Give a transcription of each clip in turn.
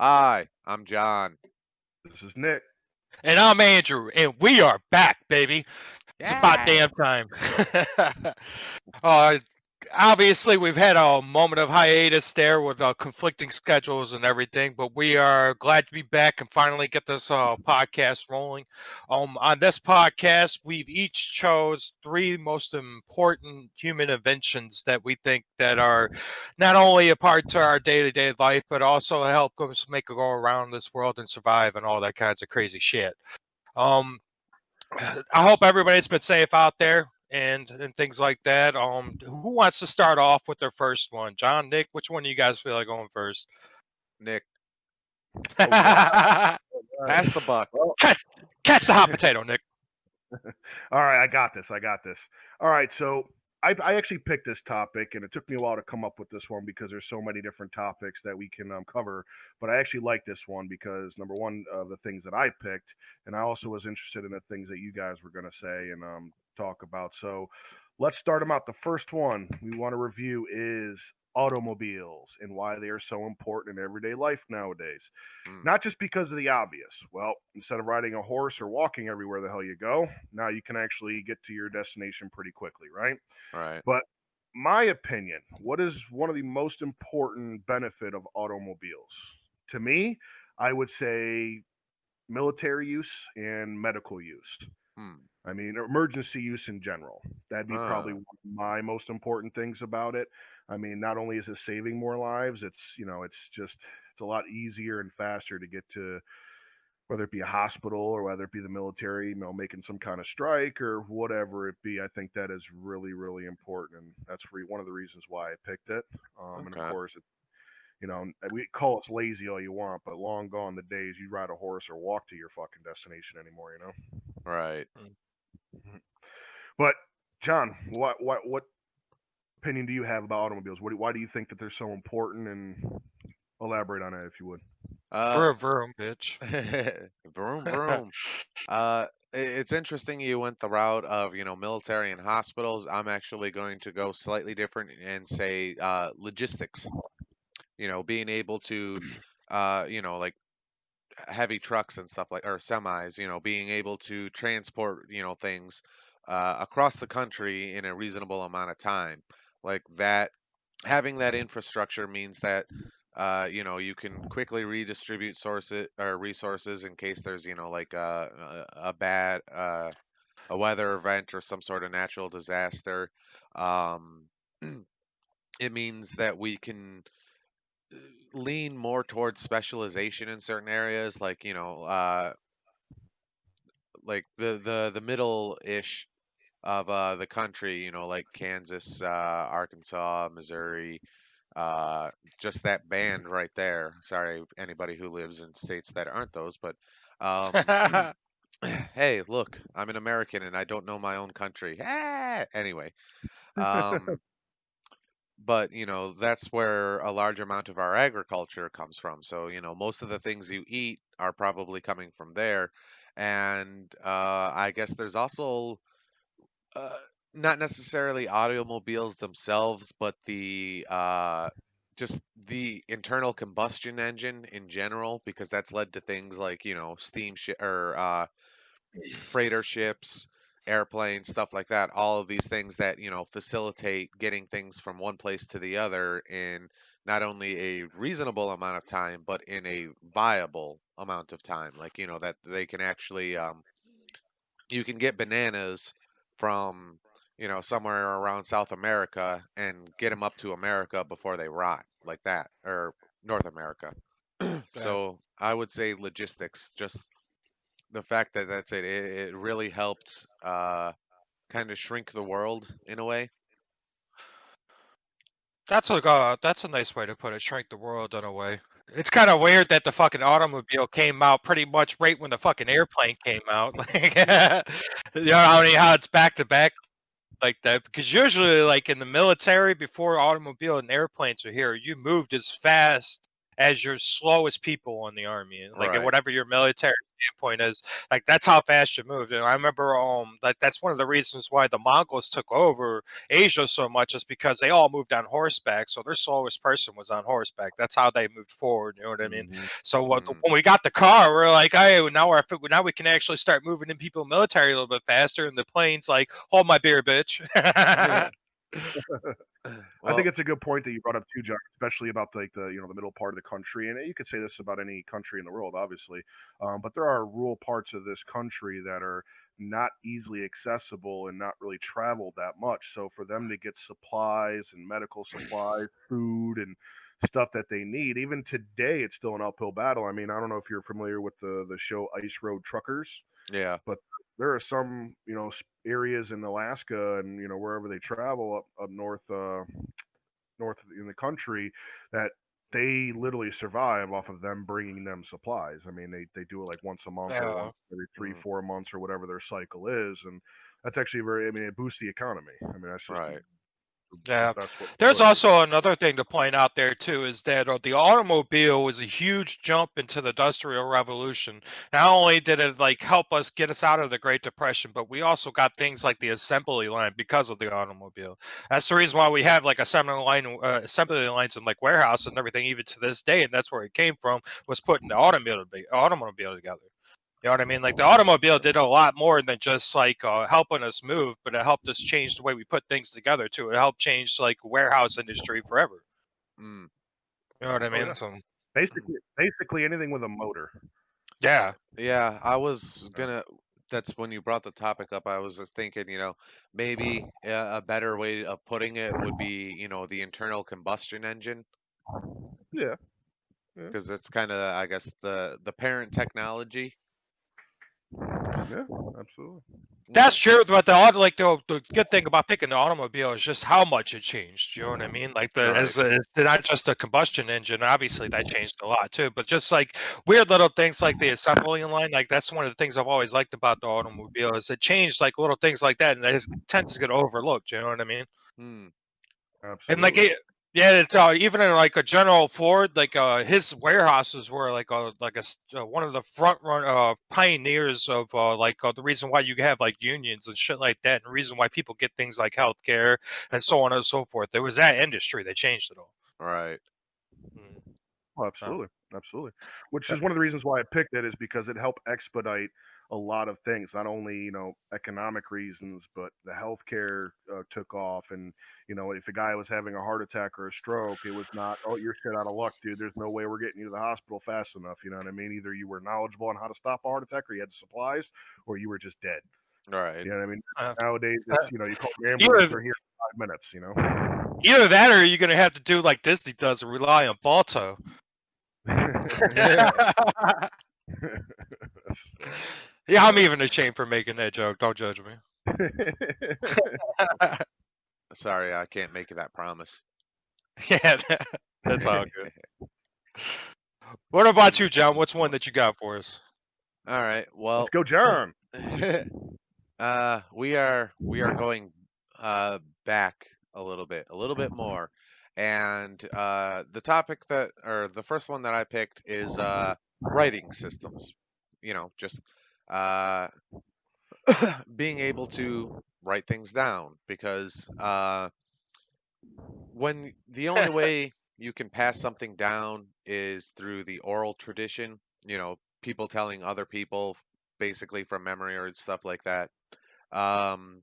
Hi, I'm John. This is Nick. And I'm Andrew, and we are back, baby. It's about Yeah. damn time. uh, Obviously, we've had a moment of hiatus there with conflicting schedules and everything, but we are glad to be back and finally get this podcast rolling. On this podcast, we've each chose three most important human inventions that we think that are not only a part to our day-to-day life, but also help us make it go around this world and survive and all that kinds of crazy shit. Um, I hope everybody's been safe out there and things like that. Who wants to start off with their first one? John, Nick, which one do you guys feel like going first? Nick, All right. pass the buck. Well, catch the hot potato, Nick. all right. I got this. All right. So I actually picked this topic, and it took me a while to come up with this one because there's so many different topics that we can cover. But I actually like this one because number one, the things that I picked, and I also was interested in the things that you guys were going to say and talk about. So let's start them out. The first one we want to review is automobiles and why they are so important in everyday life nowadays. Mm, Not just because of the obvious. Well, instead of riding a horse or walking everywhere the hell you go, now you can actually get to your destination pretty quickly, right? all right. But my opinion, what is one of the most important benefit of automobiles? To me, I would say military use and medical use. Hmm. I mean, emergency use in general. That'd be probably Uh, one of my most important things about it. I mean, not only is it saving more lives, it's a lot easier and faster to get to whether it be a hospital or whether it be the military, making some kind of strike or whatever it be. I think that is really, really important, and that's one of the reasons why I picked it. And of okay. course, we call us lazy all you want, but long gone the days you ride a horse or walk to your fucking destination anymore. Right. Mhm. But John, what opinion do you have about automobiles? Why do you think that they're so important? And elaborate on it if you would. Uh, Vroom, vroom, bitch. vroom vroom. It's interesting you went the route of military and hospitals. I'm actually going to go slightly different and say logistics. Being able to, like heavy trucks and stuff like or semis. Being able to transport things across the country in a reasonable amount of time, like that. Having that infrastructure means that you can quickly redistribute sources or resources in case there's like a bad a weather event or some sort of natural disaster. Um, it means that we can lean more towards specialization in certain areas, like like the middle ish of the country, like Kansas, Arkansas, Missouri, uh, just that band right there. Sorry, anybody who lives in states that aren't those, but um, hey, look, I'm an American and I don't know my own country. Anyway, um, but that's where a large amount of our agriculture comes from. So most of the things you eat are probably coming from there, and I guess there's also uh, not necessarily automobiles themselves, but the just the internal combustion engine in general, because that's led to things like steam ship or freighter ships, airplanes, stuff like that. All of these things that facilitate getting things from one place to the other in not only a reasonable amount of time, but in a viable amount of time. Like that they can actually you can get bananas from somewhere around South America and get them up to America before they rot, like that, or North America. So I would say logistics, just the fact that that's it. It really helped kind of shrink the world in a way. That's a nice way to put it. Shrink the world in a way. It's kind of weird that the fucking automobile came out pretty much right when the fucking airplane came out. Like, how it's back to back like that, because usually like in the military before automobile and airplanes are here, you moved as fast as your slowest people in the army, like Right. whatever your military standpoint is. Like that's how fast you moved. And I remember like that's one of the reasons why the Mongols took over Asia so much, is because they all moved on horseback. So their slowest person was on horseback. That's how they moved forward. You know what I mean? Mm-hmm. So Mm. when we got the car, we're like, hey, now we can actually start moving in people military a little bit faster. And the plane's like, hold my beer, bitch. I think Well, it's a good point that you brought up too, John, especially about like the middle part of the country, and you could say this about any country in the world, obviously, but there are rural parts of this country that are not easily accessible and not really traveled that much. So for them to get supplies and medical supplies, food, and stuff that they need, even today, it's still an uphill battle. I mean, I don't know if you're familiar with the show Ice Road Truckers, yeah, but there are some areas in Alaska and wherever they travel up north north in the country that they literally survive off of them bringing them supplies. I mean, they do it like once a month or Yeah. once every three, mm, 4 months or whatever their cycle is, and that's actually very. I mean, it boosts the economy. I mean, that's just right. the Yeah. best way to There's put it. also another thing to point out there too, is that the automobile was a huge jump into the Industrial Revolution. Not only did it like help us get us out of the Great Depression, but we also got things like the assembly line because of the automobile. That's the reason why we have like assembly lines in like warehouses and everything even to this day, and that's where it came from, was putting the automobile together. You know what I mean? Like the automobile did a lot more than just like helping us move, but it helped us change the way we put things together too. It helped change like warehouse industry forever. Mm. You know what I Oh mean? yeah, So basically anything with a motor. yeah, Yeah, I was gonna. That's when you brought the topic up. I was just thinking, maybe a better way of putting it would be, the internal combustion engine, Yeah, yeah, because it's kind of, I guess, the parent technology. yeah, absolutely. that's Mm, true. But the good thing about picking the automobile is just how much it changed. You know what I mean? Like right, as not just the combustion engine. Obviously, that changed a lot too. But just like weird little things like the assembly line, like that's one of the things I've always liked about the automobile, is it changed like little things like that, and it tends to get overlooked. You know what I mean? mm, And like Absolutely. yeah, it's even in like a General Ford, like his warehouses were like one of the front run pioneers of the reason why you have like unions and shit like that, and the reason why people get things like healthcare and so on and so forth. There was that industry that changed it all. right, Mm. Oh, So, absolutely, absolutely. Which is one of the reasons why I picked it is because it helped expedite a lot of things. Not only economic reasons, but the healthcare took off, and if a guy was having a heart attack or a stroke, it was not, oh, you're shit out of luck, dude. There's no way we're getting you to the hospital fast enough. You know what I mean? Either you were knowledgeable on how to stop a heart attack, or you had the supplies, or you were just dead. right. You know what I mean? uh, Nowadays, uh, it's you call the ambulance, either they're here in 5 minutes. You know. either that, or you're gonna have to do like Disney does and rely on Balto. Yeah, I'm even ashamed for making that joke. Don't judge me. Sorry, I can't make that promise. Yeah, that's all good. What about Mm. you, John? What's one that you got for us? All right. Let's Well, go, John. we are going back a little bit more, and the topic that, or the first one that I picked is writing systems. Just uh, being able to write things down, because when the only way you can pass something down is through the oral tradition, people telling other people basically from memory or stuff like that. Um,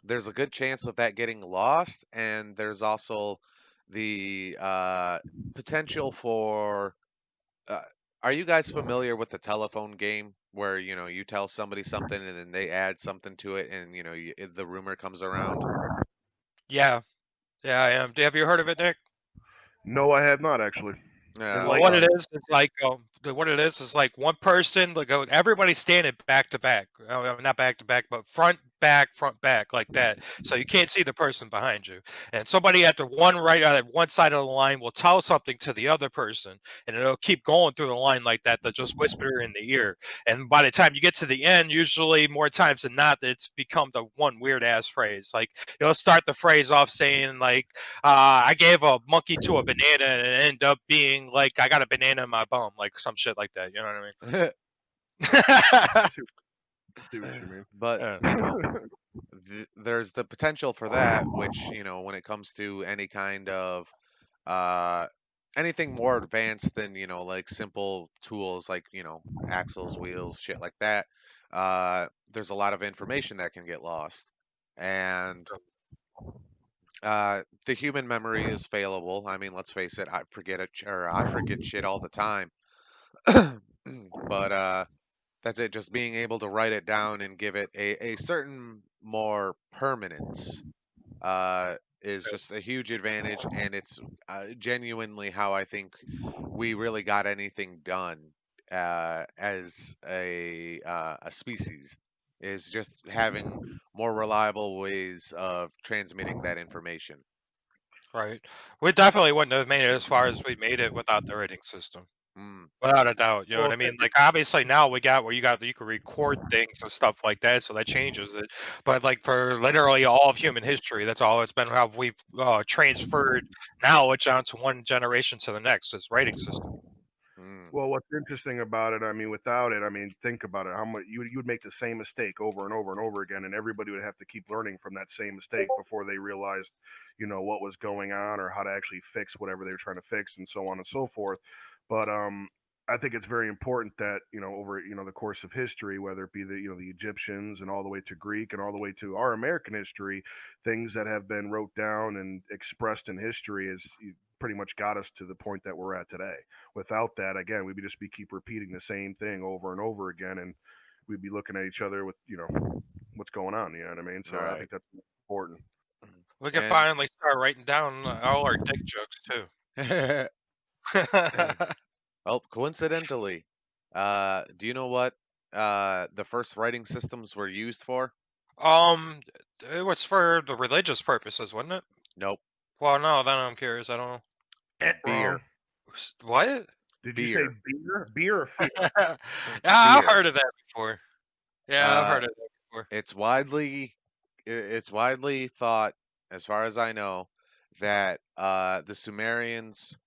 there's a good chance of that getting lost, and there's also the potential for. Uh, are you guys familiar with the telephone game where you tell somebody something and then they add something to it, and the rumor comes around? Yeah, yeah, I am. Have you heard of it, Nick? No, I have not actually. Well, what Enlighten it me. is like what it is like one person, like everybody's standing back to back, not back to back, but front front, back, like that. So you can't see the person behind you. And somebody at the one side of the line will tell something to the other person, and it'll keep going through the line like that. They'll just whisper in the ear. And by the time you get to the end, usually more times than not, it's become the one weird ass phrase. Like you'll start the phrase off saying like, I gave a monkey to a banana, and it ended up being like I got a banana in my bum, like some shit like that. You know what I mean? See what you mean. But Yeah. there's the potential for that, which when it comes to any kind of uh, anything more advanced than like simple tools like axles, wheels, shit like that. There's a lot of information that can get lost, and the human memory is failable. I mean, let's face it, I forget shit all the time. But that's it. Just being able to write it down and give it a certain more permanence is just a huge advantage, and it's genuinely how I think we really got anything done as a species, is just having more reliable ways of transmitting that information. Right. We definitely wouldn't have made it as far as we made it without the rating system. Mm, Without a doubt. You know what Well, I mean? Like obviously now we got where you can record things and stuff like that, so that changes it. But like for literally all of human history, that's all it's been how we've transferred knowledge onto one generation to the next is rating system. mm, Well, what's interesting about it, I mean, without it, I mean, think about it. How much you would make the same mistake over and over and over again, and everybody would have to keep learning from that same mistake before they realized, what was going on or how to actually fix whatever they were trying to fix, and so on and so forth. But I think it's very important that over the course of history, whether it be the Egyptians and all the way to Greek and all the way to our American history, things that have been wrote down and expressed in history is pretty much got us to the point that we're at today. Without that, again, we'd just be keep repeating the same thing over and over again, and we'd be looking at each other with what's going on. You know what I mean? So I right. think that's important. We can And finally start writing down all our dick jokes too. well, coincidentally, do you know what the first writing systems were used for? um, it was for the religious purposes, wasn't it? Nope. Well, no, then I'm curious. I don't know. Wrong. Beer. What? Did you say Beer. beer? Beer or fear? Yeah, I've Beer. heard of that before. Yeah, I've Uh, heard of that before. it's widely thought, as far as I know, that the Sumerians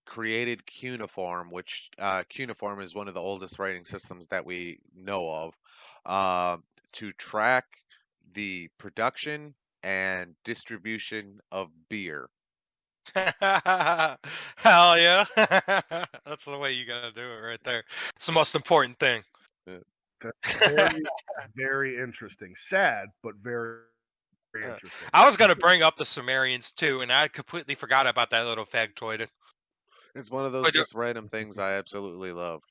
created cuneiform, which cuneiform is one of the oldest writing systems that we know of, to track the production and distribution of beer. Hell yeah. That's the way you gotta do it right there. It's the most important thing. Uh, That's very, very interesting. Sad, but very, very Yeah. interesting. I was gonna bring up the Sumerians too, and I completely forgot about that little factoid. It's one of those But just random things I absolutely love.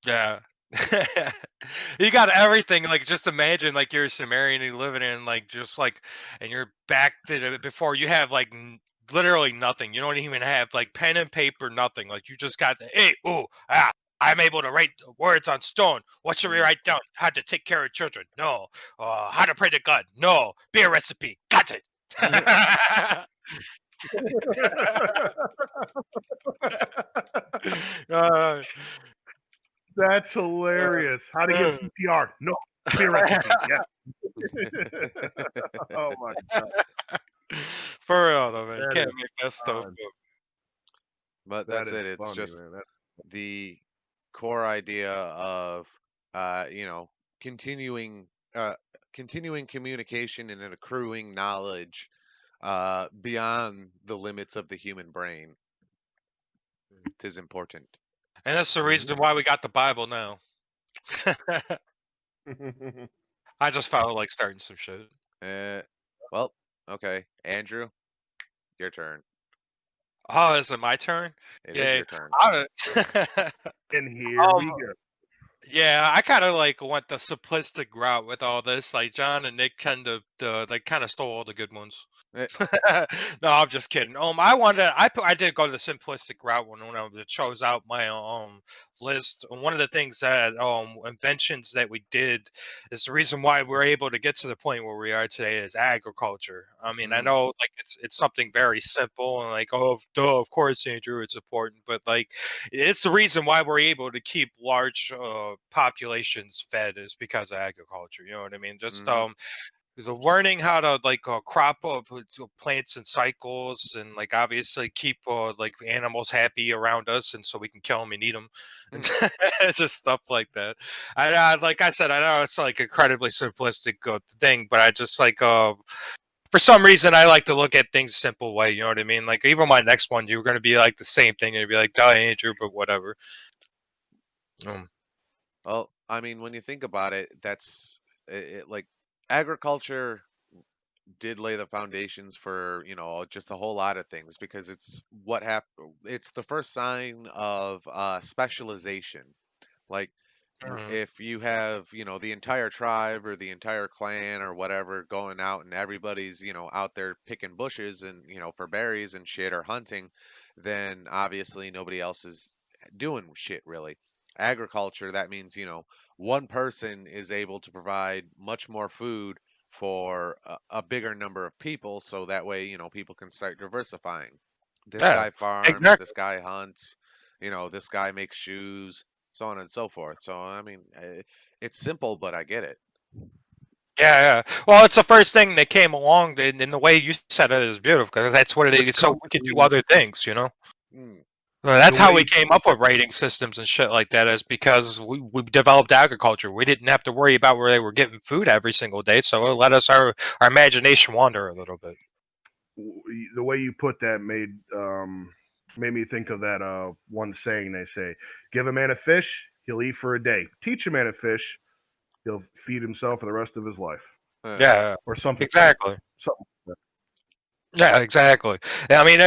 yeah. You got everything. Like, just imagine, like, you're a Sumerian and you're living in, like, just like, and you're back to before you have, like, literally nothing. You don't even have, like, pen and paper, nothing. Like, you just got the, hey, ooh, ah, I'm able to write words on stone. What should we Mm. write down? How to take care of children? No. How to pray to God? No. Beer recipe? Got it. uh, That's hilarious. How to give CPR? No. Beer recipe. Yeah. Oh my god. For real, though, man. You That can't is make that stuff fun. up. But That that's is it. It's funny, just man. the core idea of uh, you know continuing uh, continuing communication and accruing knowledge beyond the limits of the human brain. It is important. And that's the reason Mhm. why we got the Bible now. I just felt like starting some shit. Uh, well, okay, Andrew, your turn. Oh, is it my turn? It is Yay. your turn. And here um, we go. Yeah, I kind of like went the simplistic route with all this. Like John and Nick they kind of stole all the good ones. Eh, No, I'm just kidding. I did go the simplistic route when I chose out my list. And one of the things that inventions that we did is the reason why we're able to get to the point where we are today is agriculture. I mean, I mm, know like it's something very simple and like, oh duh, of course, Andrew, it's important, but like it's the reason why we're able to keep large populations fed is because of agriculture. You know what I mean? Just mm-hmm, the learning how to like crop up plants and cycles, and like obviously keep like animals happy around us, and so we can kill them and eat them, and mm, it's just stuff like that. Like I said, I know it's like incredibly simplistic thing, but I just like for some reason I like to look at things a simple way. You know what I mean? Like even my next one, you're going to be like the same thing, and you'd be like, "Duh, Andrew," but whatever. Um, well, I mean, when you think about it, like agriculture did lay the foundations for, just a whole lot of things because it's the first sign of specialization. Like mhm. if you have, the entire tribe or the entire clan or whatever going out and everybody's, out there picking bushes and, for berries and shit or hunting, then obviously nobody else is doing shit really. Agriculture, that means, one person is able to provide much more food for a bigger number of people so that way, people can start diversifying. This Yeah, guy farms, this exactly. guy hunts, this guy makes shoes, so on and so forth. So I mean, it's simple, but I get it. Yeah, yeah. Well, it's the first thing that came along, and the way you said it is beautiful because that's what it Which is. So comes we could do from other things, you know. Mm, the That's how way we you came put up with rating systems and shit like that. Is because we developed agriculture. We didn't have to worry about where they were getting food every single day, so it let us our imagination wander a little bit. the way you put that made me think of that one saying they say, "Give a man a fish, he'll eat for a day. Teach a man a fish, he'll feed himself for the rest of his life," uh, Yeah, or something like that. exactly. Something like Yeah, exactly. I mean,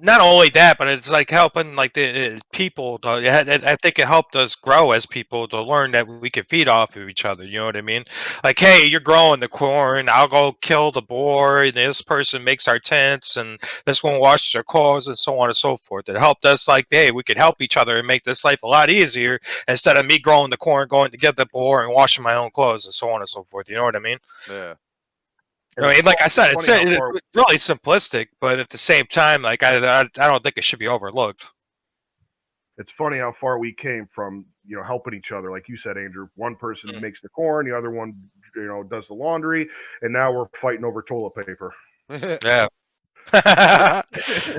not only that, but it's like helping like the people. I think it helped us grow as people to learn that we can feed off of each other. You know what I mean? Like, hey, you're growing the corn. I'll go kill the boar. And this person makes our tents, and this one washes our clothes, and so on and so forth. It helped us like, hey, we could help each other and make this life a lot easier instead of me growing the corn, going to get the boar, and washing my own clothes, and so on and so forth. You know what I mean? yeah. and I mean, like I it's said, funny how it's far really simplistic, but at the same time, like I don't think it should be overlooked. we came from, helping each other. Like you said, Andrew, one person Mm. makes the corn, the other one, does the laundry, and now we're fighting over toilet paper. Yeah.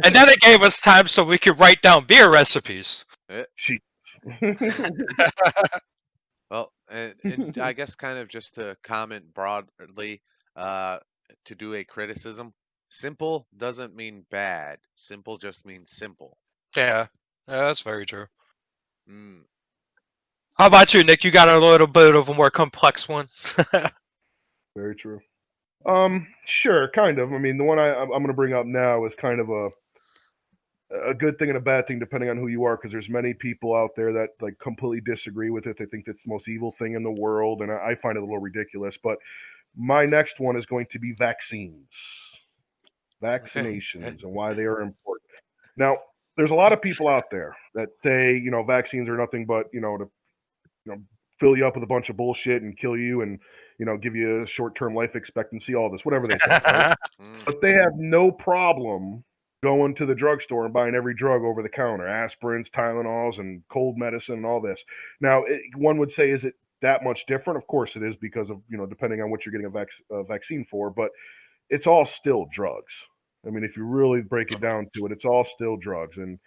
And then it gave us time so we could write down beer recipes. Eh, She well, and I guess kind of just to comment broadly, uh, to do a criticism, simple doesn't mean bad. Simple just means simple. Yeah. Yeah, that's very true. Mm. How about you, Nick? You got a little bit of a more complex one? Very true. Sure, kind of. I mean, the one I'm going to bring up now is kind of a good thing and a bad thing depending on who you are, because there's many people out there that like completely disagree with it. They think that's the most evil thing in the world, and I find it a little ridiculous. But my next one is going to be vaccinations, and why they are important. Now, there's a lot of people out there that say, vaccines are nothing but, to, you know, fill you up with a bunch of bullshit and kill you and, give you a short-term life expectancy, all this, whatever they think, right? Mm. But they have no problem going to the drugstore and buying every drug over the counter, aspirins, Tylenols, and cold medicine and all this. Now, one would say, is it that much different? Of course it is, because of, depending on what you're getting a vaccine for, but it's all still drugs. I mean, if you really break it down to it, it's all still drugs. And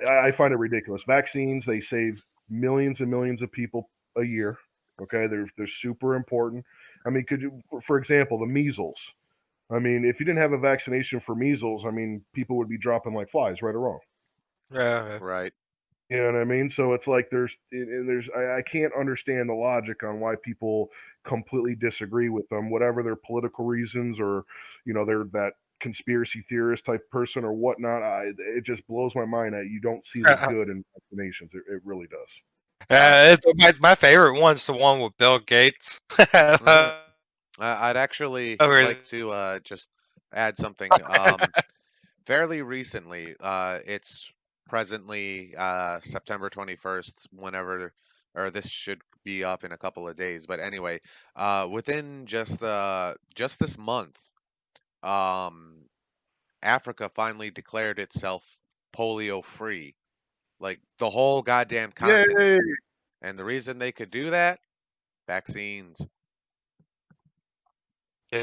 I find it ridiculous. Vaccines, they save millions and millions of people a year. Okay, they're super important. I mean, could you, for example, the measles? I mean, if you didn't have a vaccination for measles, I mean, people would be dropping like flies, right or wrong. Yeah. Right. You know what I mean? So it's like I can't understand the logic on why people completely disagree with them, whatever their political reasons, or they're that conspiracy theorist type person or whatnot. It just blows my mind that you don't see the Uh, good in vaccinations. It really does. My favorite one's the one with Bill Gates. Mm, I'd actually Or- like to just add something. Fairly recently, it's presently September 21st, whenever, or this should be up in a couple of days. But anyway, within just this month, um, Africa finally declared itself polio free, like the whole goddamn continent. Yay! And the reason they could do that, vaccines.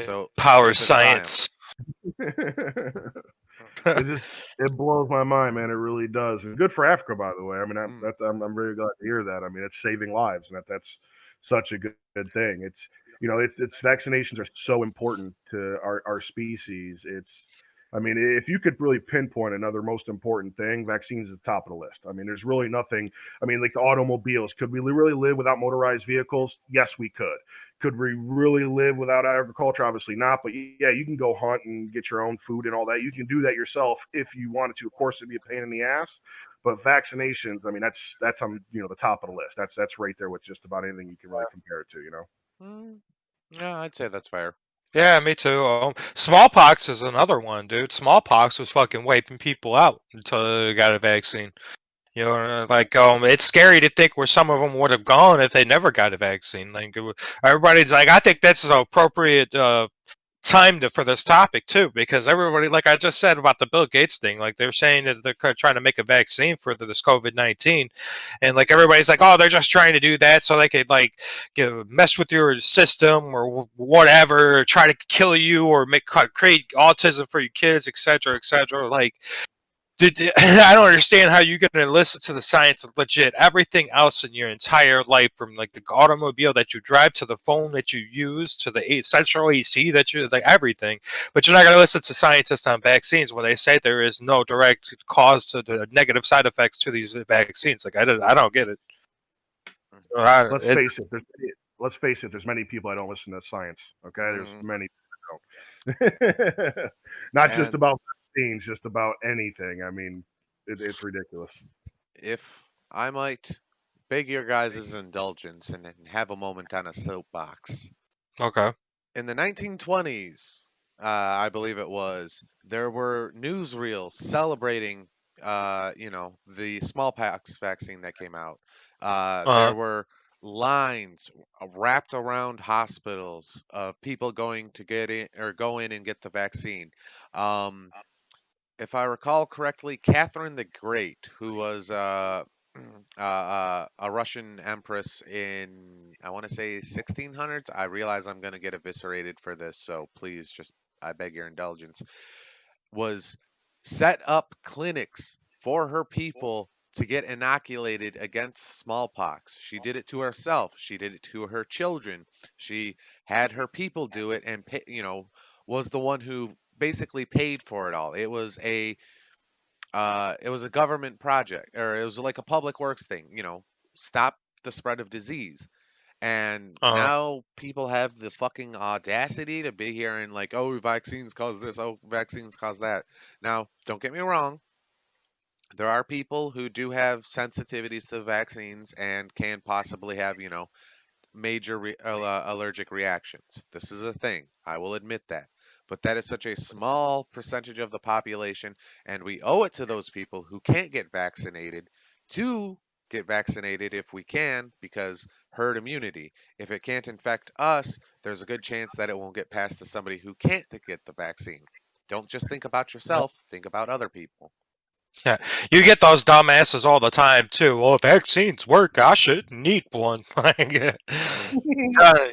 So Power here's a triumph. science. It just it blows my mind, man. It really does. And good for Africa, by the way. I mean, Mm, I'm very glad to hear that. I mean, it's saving lives, and that's such a good thing. It's it's vaccinations are so important to our species. I mean, if you could really pinpoint another most important thing, vaccines is the top of the list. I mean, there's really nothing. I mean, like the automobiles, could we really live without motorized vehicles? Yes, we could. Could we really live without agriculture? Obviously not. But yeah, you can go hunt and get your own food and all that. You can do that yourself if you wanted to. Of course, it'd be a pain in the ass. But vaccinations, I mean, that's on the top of the list. That's right there with just about anything you can really compare it to. mm, yeah, I'd say that's fair. Yeah, me too. Smallpox is another one, dude. Smallpox was fucking wiping people out until they got a vaccine. Like it's scary to think where some of them would have gone if they never got a vaccine. Like everybody's like, I think that's an appropriate time for this topic too, because everybody, like I just said about the Bill Gates thing, like they're saying that they're trying to make a vaccine for this COVID-19, and like everybody's like, oh, they're just trying to do that so they could like mess with your system or whatever, or try to kill you or create autism for your kids, etc., etc. Like I don't understand how you're going to listen to the science of legit everything else in your entire life, from like the automobile that you drive to the phone that you use to the central AC that you like everything, but you're not going to listen to scientists on vaccines when they say there is no direct cause to the negative side effects to these vaccines. Like I don't get it. Let's It face it. Let's face it. There's many people I don't listen to science. Okay, there's Hmm. many don't. Not just And about vaccines, just about anything. I mean, it's ridiculous. if I might beg your guys' indulgence and have a moment on a soapbox. okay. In the 1920s, I believe it was, there were newsreels celebrating, the smallpox vaccine that came out. There Uh were lines wrapped around hospitals of people going to get in or go in and get the vaccine. Um, if I recall correctly, Catherine the Great, who was a Russian empress in, I want to say, 1600s. I realize I'm going to get eviscerated for this, so please just, I beg your indulgence, was set up clinics for her people to get inoculated against smallpox. She did it to herself. She did it to her children. She had her people do it and was the one who basically paid for it all. It was a government project, or it was like a public works thing, stop the spread of disease. And uh now people have the fucking audacity to be here and like, oh, vaccines cause this, oh, vaccines cause that. Now, don't get me wrong, there are people who do have sensitivities to vaccines and can possibly have, major allergic reactions. This is a thing. I will admit that. But that is such a small percentage of the population, and we owe it to those people who can't get vaccinated to get vaccinated if we can, because herd immunity. If it can't infect us, there's a good chance that it won't get passed to somebody who can't get the vaccine. Don't just think about yourself, think about other people. Yeah, you get those dumbasses all the time too. Well, vaccines work. I shouldn't need one. Like, uh,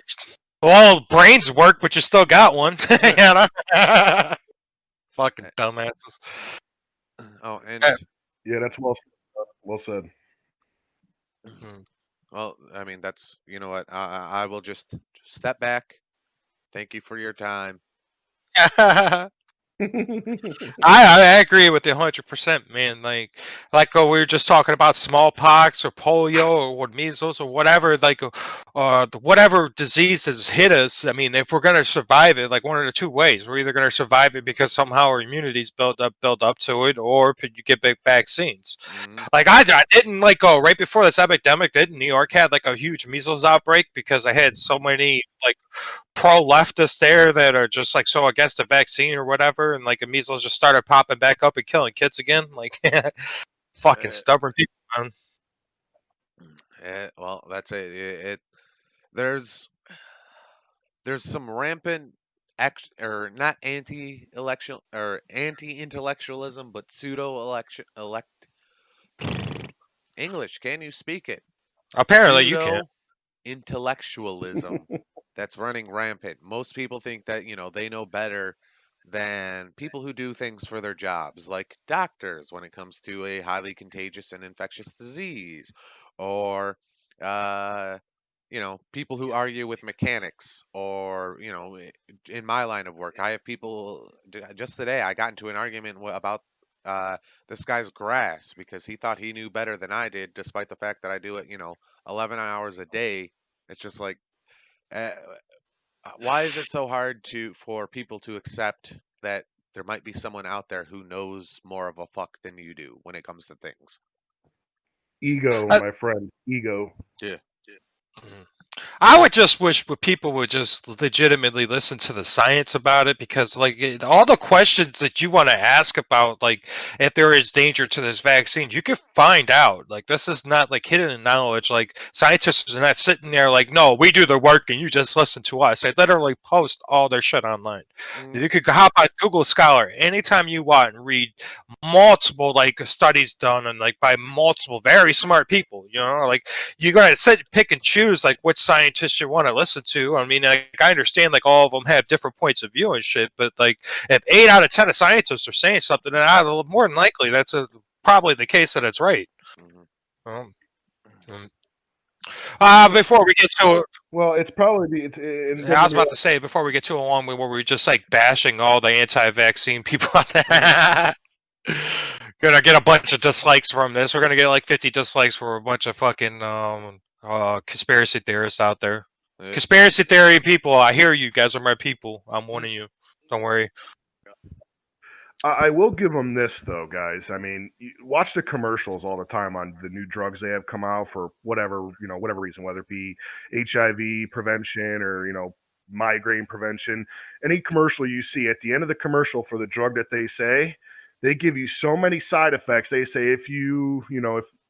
well, brains work, but you still got one. You know? Fucking dumbasses. Oh, and Yeah. Yeah, that's well said. Mhm. well, I mean, that's, you know what, I will just step back. Thank you for your time. I agree with you 100%, man. Like we were just talking about smallpox or polio or what measles or whatever, whatever diseases hit us. I mean, if we're gonna survive it, like one of the two ways, we're either gonna survive it because somehow our immunity's built up to it, or you get big vaccines. Hmm. Like I didn't like go right before this epidemic. Didn't New York had like a huge measles outbreak because I had so many like pro leftists there that are just like so against the vaccine or whatever, and like the measles just started popping back up and killing kids again. Like fucking Uh, stubborn people, man. well, that's it. There's there's some rampant or not anti-election or anti-intellectualism, but pseudo-election elect English. Can you speak it? Apparently, you can't. Pseudo intellectualism that's running rampant. Most people think that, they know better than people who do things for their jobs, like doctors when it comes to a highly contagious and infectious disease, or, uh, people who argue with mechanics, or, in my line of work, I have people, just today, I got into an argument about uh, this guy's grass because he thought he knew better than I did, despite the fact that I do it, 11 hours a day. It's just like, uh, why is it so hard for people to accept that there might be someone out there who knows more of a fuck than you do when it comes to things? Ego, I, my friend. Ego. Yeah. I would just wish people would just legitimately listen to the science about it, because all the questions that you want to ask about, like if there is danger to this vaccine, you can find out. Like this is not like hidden knowledge. Like scientists are not sitting there like, no, we do the work and you just listen to us. They literally post all their shit online. Mm, You could hop on Google Scholar anytime you want and read multiple like studies done and like by multiple very smart people. Like you gotta sit, pick and choose like which scientists you want to listen to. I mean, like I understand like all of them have different points of view and shit, but like if 8 out of 10 of scientists are saying something, then more than likely that's probably the case that it's right. mhm. Um, um, before we get to Well, it's probably and don't I get was me about to wrong. say before we get too long where we're just like bashing all the anti-vaccine people out Mhm. there. Gonna get a bunch of dislikes from this. We're gonna get like 50 dislikes for a bunch of fucking conspiracy theorists out there. Uh, Conspiracy theory people, I hear you guys are my people. I'm warning you. Don't worry. I will give them this though, guys. I mean, you watch the commercials all the time on the new drugs they have come out for whatever whatever reason, whether it be HIV prevention or migraine prevention. Any commercial you see at the end of the commercial for the drug that they say, they give you so many side effects. They say if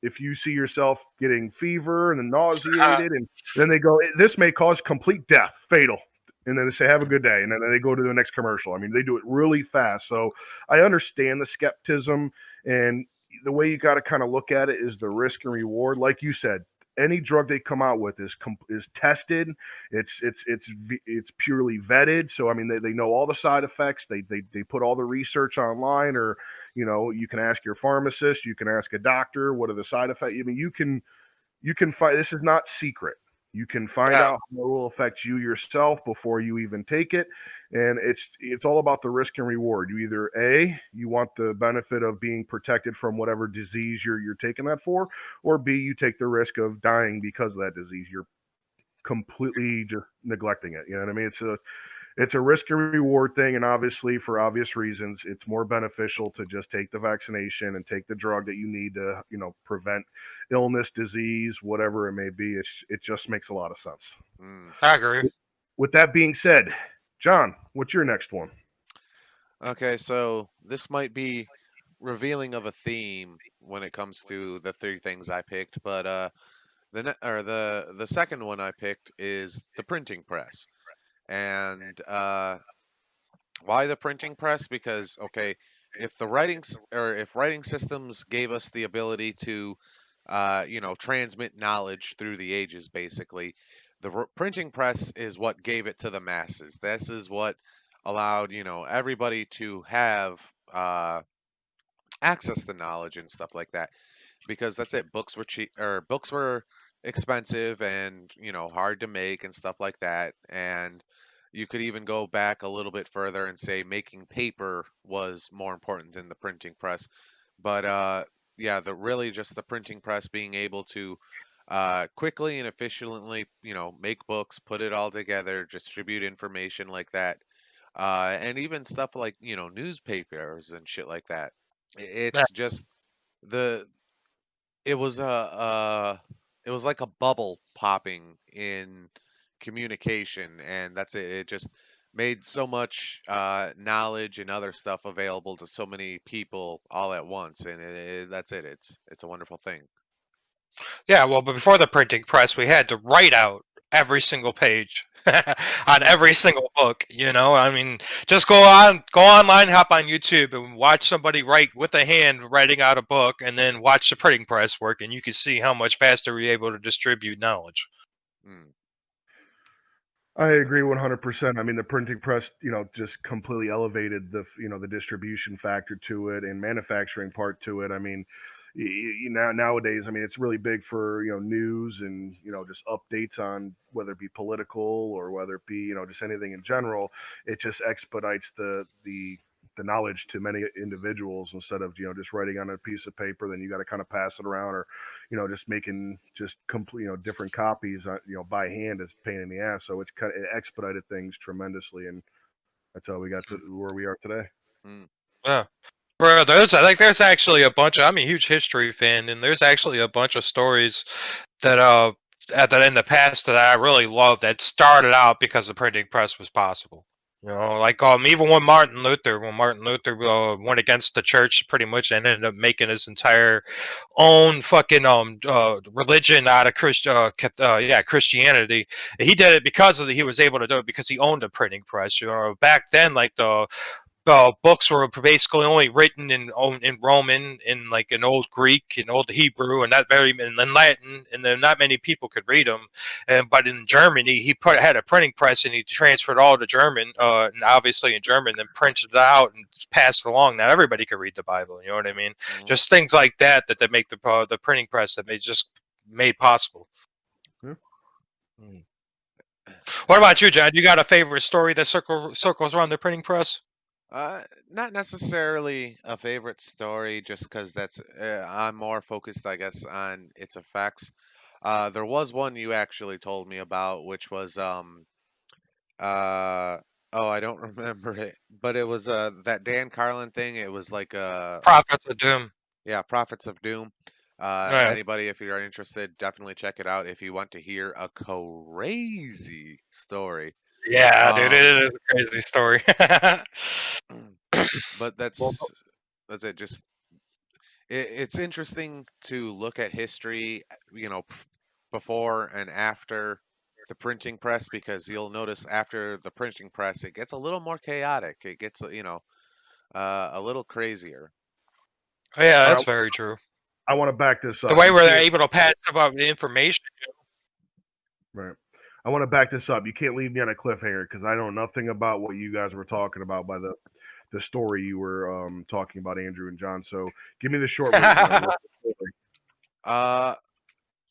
if you see yourself getting fever and then nauseated, and then they go, this may cause complete death, fatal. And then they say, have a good day. And then they go to the next commercial. I mean, they do it really fast. So I understand the skepticism, and the way you got to kind of look at it is the risk and reward. Like you said, any drug they come out with is tested. It's purely vetted. So I mean, they know all the side effects. They put all the research online, or you can ask your pharmacist, you can ask a doctor, what are the side effects. I mean, you can find, this is not secret. You can find Yeah. out how it will affect you yourself before you even take it, and it's all about the risk and reward. You either you want the benefit of being protected from whatever disease you're taking that for, or B, you take the risk of dying because of that disease. You're completely just neglecting it. You know what I mean? It's a risk and reward thing, and obviously for obvious reasons it's more beneficial to just take the vaccination and take the drug that you need to prevent illness, disease, whatever it may be. It just makes a lot of sense. mm. I agree. With that being said, John, what's your next one? Okay, so this might be revealing of a theme when it comes to the three things I picked, but the second one I picked is the printing press. And why the printing press? Because, okay, if writing systems gave us the ability to transmit knowledge through the ages, basically, the printing press is what gave it to the masses. This is what allowed, everybody to have access to knowledge and stuff like that. Because that's it, books were cheap, or books were expensive and hard to make and stuff like that. And You could even go back a little bit further and say making paper was more important than the printing press. But yeah, the really just the printing press being able to quickly and efficiently, make books, put it all together, distribute information like that, and even stuff like newspapers and shit like that. Yeah, It's just the it was it was like a bubble popping in communication, and that's it. It just made so much knowledge and other stuff available to so many people all at once, and that's it. It's a wonderful thing. yeah. Well, but before the printing press, we had to write out every single page on Mm, every single book. I mean, just go online, hop on YouTube, and watch somebody write with a hand writing out a book, and then watch the printing press work, and you can see how much faster we're able to distribute knowledge. mm, I agree 100%. I mean, the printing press, just completely elevated the distribution factor to it and manufacturing part to it. I mean, nowadays, I mean, it's really big for news and just updates on whether it be political or whether it be just anything in general. It just expedites the knowledge to many individuals instead of just writing on a piece of paper. Then you got to kind of pass it around, or just making just complete, different copies, by hand is a pain in the ass. So it expedited things tremendously, and that's how we got to where we are today. mm, Yeah. Bro, there's actually a bunch of, I'm a huge history fan, and there's actually a bunch of stories that that in the past that I really love that started out because the printing press was possible. Like even when Martin Luther went against the church pretty much and ended up making his entire own fucking religion out of Christianity. He did it because he was able to do it because he owned a printing press. Back then, like the books were basically only written in Roman, in like in Old Greek, in Old Hebrew, and not very in Latin, and then not many people could read them. But in Germany, he had a printing press, and he transferred all to German, and obviously in German, then printed it out and passed it along. Not everybody could read the Bible. You know what I mean? mm. Just things like that make the printing press that made possible. Yeah. Hmm. What So, about you, John? You got a favorite story that circles around the printing press? not necessarily a favorite story, just because I'm more focused, I guess, on its effects. There was one you actually told me about, which was Uh, oh, I don't remember it, but it was that Dan Carlin thing. It was like Prophets of Doom. yeah, Prophets of Doom. Yeah. Anybody, if you're interested, definitely check it out if you want to hear a crazy story. Yeah, dude, Um, it is a crazy story. but Well, that's it. Just it's interesting to look at history, before and after the printing press, because you'll notice after the printing press it gets a little more chaotic. It gets a little crazier. Yeah, all that's right, very true. I want to back this The up. way You where they're can't. able to pass about the information. Right. I want to back this up. You can't leave me on a cliffhanger because I know nothing about what you guys were talking about by the story you were talking about, Andrew and John. So give me the short version of it. What's the story? Uh,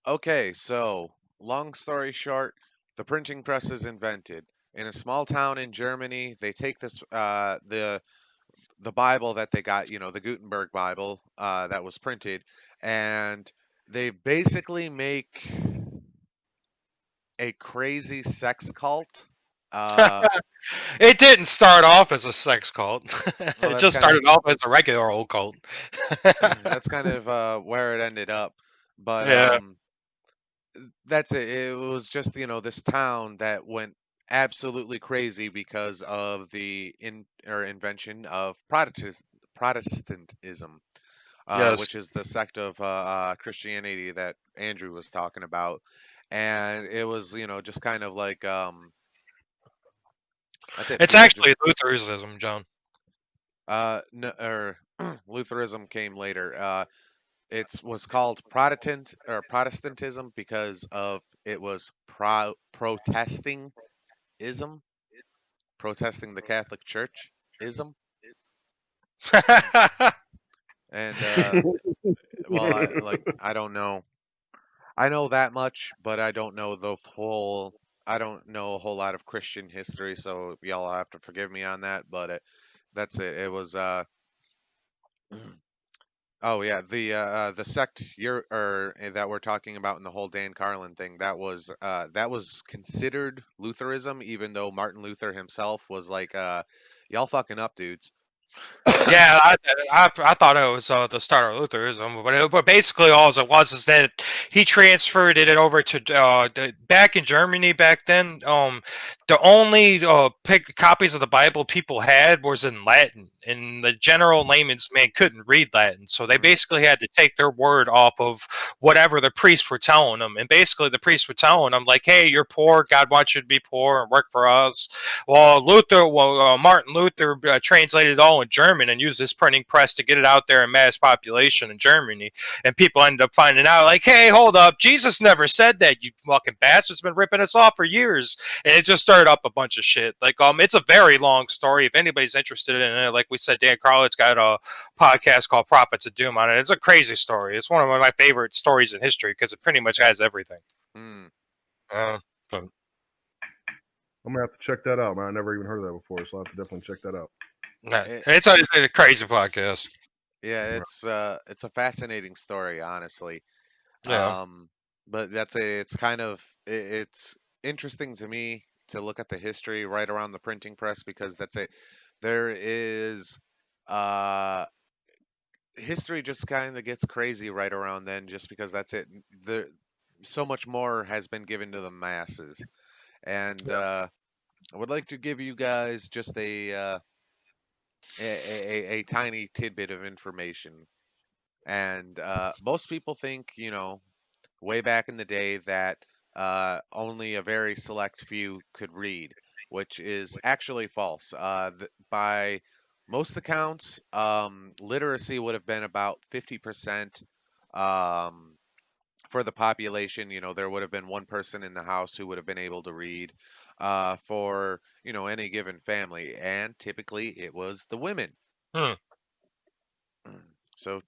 okay, so long story short, the printing press is invented in a small town in Germany. They take this the Bible that they got, the Gutenberg Bible that was printed, and they basically make a crazy sex cult. Uh, It didn't start off as a sex cult. well, It just started off as a regular old cult. that's kind of where it ended up, but Yeah. that's it. It was just this town that went absolutely crazy because of the invention of Protestantism, Yes. which is the sect of Christianity that Andrew was talking about, and it was just kind of like that's it. It's People just actually Lutheranism, John. no, or Lutheranism came later. It was called Protestantism because of it was protesting ism, protesting the Catholic Church ism, and well, I don't know. I know that much, but I don't know the whole I don't know a whole lot of Christian history, so y'all have to forgive me on that. But that's it. It was oh yeah, the sect that we're talking about in the whole Dan Carlin thing, that was considered Lutheranism, even though Martin Luther himself was like, y'all fucking up, dudes. Yeah, I thought it was the start of Lutheranism, but basically all it was is that he transferred it over to back in Germany back then. The only copies of the Bible people had was in Latin, and the general layman's man couldn't read Latin, so they Mm, basically had to take their word off of whatever the priests were telling them, and basically the priests were telling them like, "Hey, you're poor. God wants you to be poor and work for us." Martin Luther translated it all in German and used this printing press to get it out there in mass population in Germany. And people ended up finding out, like, hey, hold up, Jesus never said that, you fucking bastards, been ripping us off for years. And it just stirred up a bunch of shit. Like, it's a very long story. If anybody's interested in it, like we said, Dan Carlin's got a podcast called Prophets of Doom on it. It's a crazy story. It's one of my favorite stories in history because it pretty much has everything. mm. But I'm gonna have to check that out, man. I never even heard of that before, so I'll have to definitely check that out. it's a crazy podcast. Yeah, it's a fascinating story, honestly. Yeah. But it's interesting to me to look at the history right around the printing press because that's it. There is uh history just kind of gets crazy right around then just because that's it. The So much more has been given to the masses. And I would like to give you guys just a tiny tidbit of information. And most people think, way back in the day that only a very select few could read, which is actually false. By most accounts, literacy would have been about 50% um, for the population. There would have been one person in the house who would have been able to read for, any given family. And typically it was the women. Hmm. So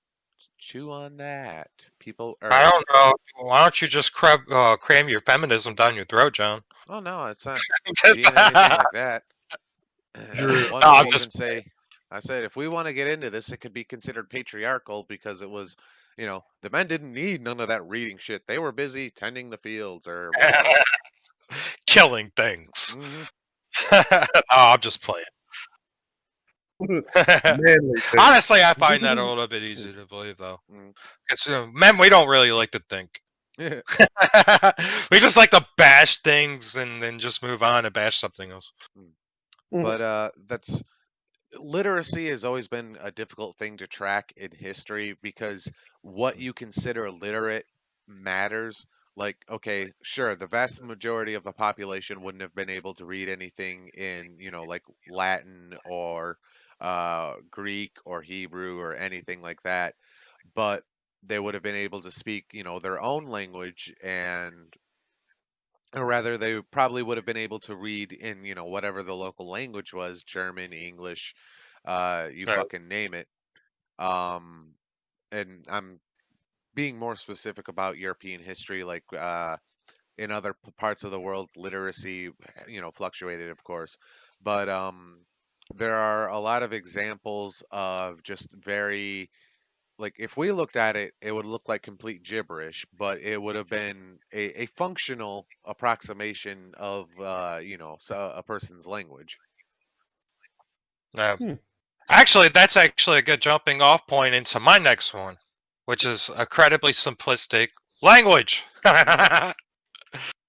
chew on that. People I are. don't know. Why don't you just cram your feminism down your throat, John? Oh no, it's not Just, being anything like that. Drew, One no, would I'm even just. say, I said, if we want to get into this, it could be considered patriarchal because it was, the men didn't need none of that reading shit. They were busy tending the fields or whatnot. Killing things. Hmm. Oh, I'm just playing. manly thing. Honestly, I find that a little bit easy to believe, though. Because men, we don't really like to think. We just like to bash things and then just move on and bash something else. But that's literacy has always been a difficult thing to track in history because what you consider literate matters. Like, okay, sure, the vast majority of the population wouldn't have been able to read anything in, like Latin or Greek or Hebrew or anything like that, but they would have been able to speak, their own language and or rather they probably would have been able to read in, whatever the local language was, German, English, you Right. fucking name it. Um, and I'm being more specific about European history, like in other parts of the world, literacy, fluctuated, of course. But there are a lot of examples of just very, like, if we looked at it, it would look like complete gibberish, but it would have been a functional approximation of, a person's language. Hmm. Actually, that's actually a good jumping off point into my next one, which is incredibly simplistic language.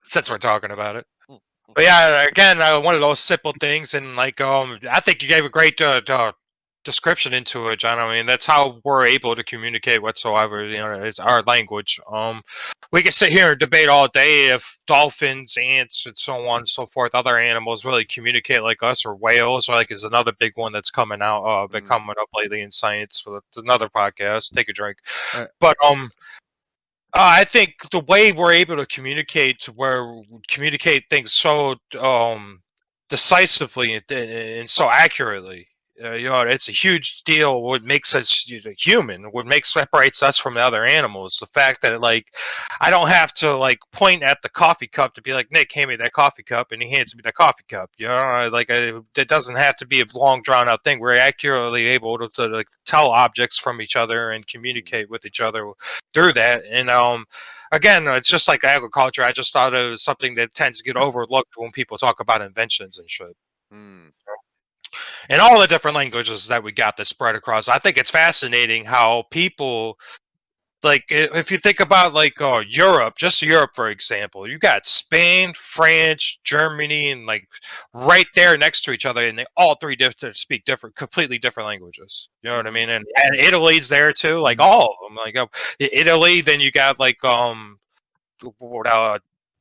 Since we're talking about it. Mm, But yeah, again, one of those simple things, and like, I think you gave a great description into it, John. I mean, that's how we're able to communicate whatsoever. Is our language. We can sit here and debate all day if dolphins, ants, and so on and so forth, other animals really communicate like us, or whales, or like is another big one that's coming out, been mm. coming up lately in science. So that's another podcast. Take a drink. Uh, But I think the way we're able to communicate, communicate things so decisively and so accurately, it's a huge deal. What makes us human, what makes separates us from the other animals, the fact that like I don't have to like point at the coffee cup to be like, Nick, hand me that coffee cup, and he hands me the coffee cup. It doesn't have to be a long drawn out thing. We're accurately able to like tell objects from each other and communicate with each other through that. And again, it's just like agriculture. I just thought it was something that tends to get overlooked when people talk about inventions and shit. Mm. And all the different languages that we got that spread across. I think it's fascinating how people like if you think about like Europe, just Europe for example, you got Spain, France, Germany, and like right there next to each other, and they all three speak different, completely different languages. You know what I Mm-hmm. mean? And Italy's there too, like all of them. Like Italy, then you got like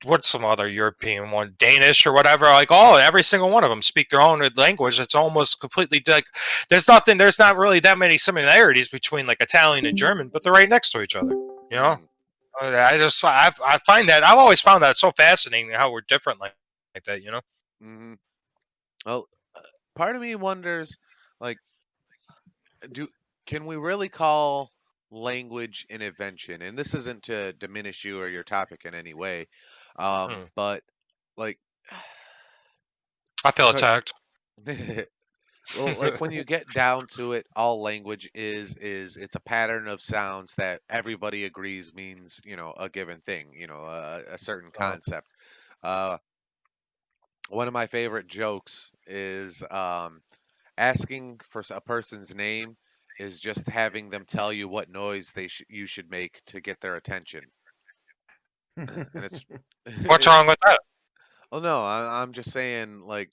what's some other European one, Danish or whatever. Like every single one of them speak their own language. It's almost completely like there's not really that many similarities between like Italian and German, but they're right next to each other. You know, Mm. I find that I've always found that so fascinating how we're different like that. You know. Mm-hmm. Well, part of me wonders, like, do can we really call language an invention? And this isn't to diminish you or your topic in any way, Hmm. but like, I feel 'cause- attacked. well, like when you get down to it, all language is it's a pattern of sounds that everybody agrees means, a given thing, a certain Uh, concept. Uh, One of my favorite jokes is asking for a person's name is just having them tell you what noise you should make to get their attention. And it's What's it, wrong with that? oh no, I'm just saying like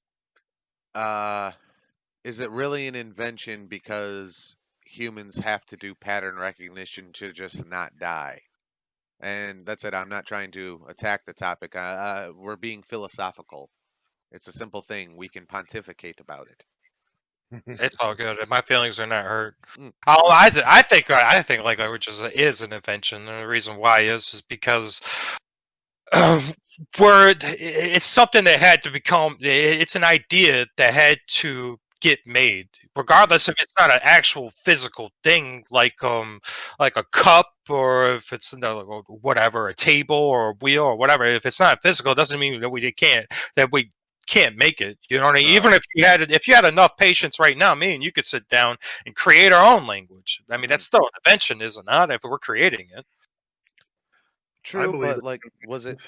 uh is it really an invention because humans have to do pattern recognition to just not die? And that's it. I'm not trying to attack the topic. We're being philosophical. It's a simple thing. We can pontificate about it. It's all good. My feelings are not hurt. Mm, I think like language is an invention. And the reason why is because word it's something that had to become it's an idea that had to get made mhm, regardless if it's not an actual physical thing like a cup or if it's whatever a table or a wheel or whatever. If it's not physical, it doesn't mean that we can't make it. You know what I mean? Even right. if you had enough patience right now, me and you could sit down and create our own language. I mean, Mm, that's still an invention, is it not? If we're creating it. I true, believe but it. like, was it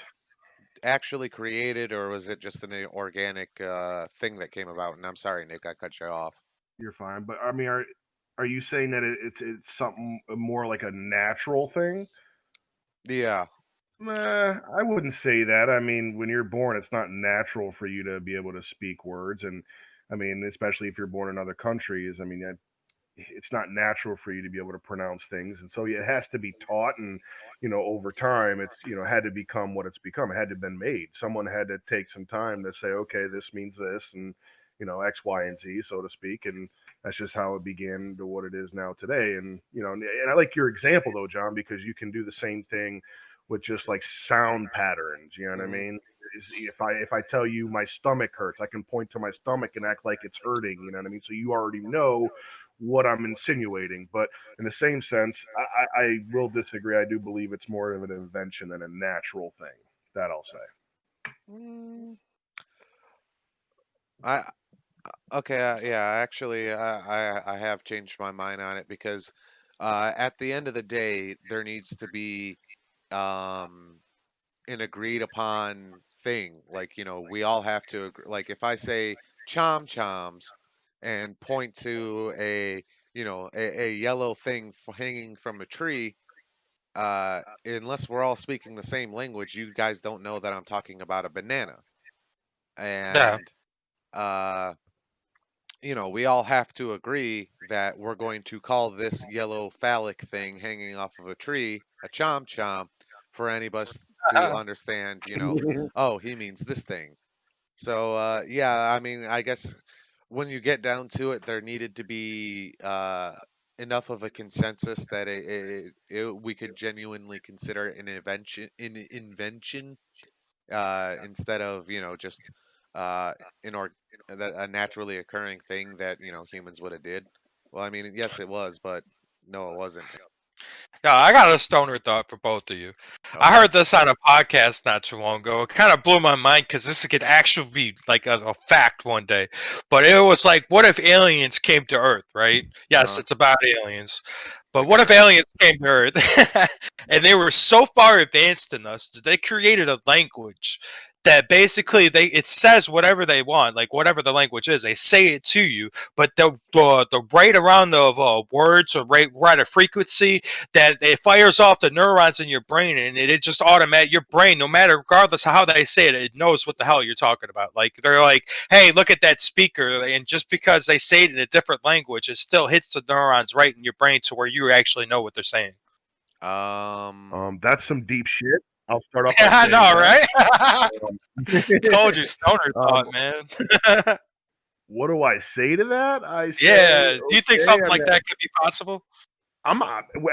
actually created or was it just an organic thing that came about? And I'm sorry, Nick, I cut you off. You're fine, but I mean, are you saying that it's something more like a natural thing? Yeah. I wouldn't say that. I mean, when you're born, it's not natural for you to be able to speak words, and I mean, especially if you're born in other countries. I mean, it's not natural for you to be able to pronounce things, and so it has to be taught. And over time, it's had to become what it's become. It had to have been made. Someone had to take some time to say, okay, this means this, and X, Y, and Z, so to speak. And that's just how it began to what it is now today. And and I like your example though, John, because you can do the same thing with just like sound patterns. You know what I Hmm. mean? If I tell you my stomach hurts, I can point to my stomach and act like it's hurting. You know what I mean? So you already know what I'm insinuating. But in the same sense, I will disagree. I do believe it's more of an invention than a natural thing. That I'll say. Mm, I okay. Yeah, actually, I have changed my mind on it because at the end of the day, there needs to be um, an agreed upon thing. Like, we all have to agree. Like, if I say chom choms and point to a yellow thing hanging from a tree, unless we're all speaking the same language, you guys don't know that I'm talking about a banana. Yeah. And, uh, we all have to agree that we're going to call this yellow phallic thing hanging off of a tree a chom chom for any of us to understand, oh, he means this thing. So, yeah, I mean, I guess when you get down to it, there needed to be enough of a consensus that we could genuinely consider an invention, instead of just uh, in or a naturally occurring thing that humans would have did? Well, I mean, yes, it was, but no, it wasn't. Yeah, I got a stoner thought for both of you. I Okay. heard this on a podcast not too long ago. It kind of blew my mind because this could actually be like a fact one day. But it was like, what if aliens came to Earth, right? Yes, Uh-huh. it's about aliens. But what if Again. aliens came to Earth and they were so far advanced in us that they created a language that basically it says whatever they want, like whatever the language is, they say it to you, but the rate around of words or rate of frequency that it fires off the neurons in your brain, and it just automatic your brain, no matter regardless of how they say it, it knows what the hell you're talking about. Like they're like, hey, look at that speaker, and just because they say it in a different language, it still hits the neurons right in your brain to where you actually know what they're saying. That's some deep shit. I'll start off by Yeah, I saying know, that. right? Um, Told you, stoner um, thought, man. what do I say to that? I say, Yeah, do you think okay. something I like mean, that could be possible? I'm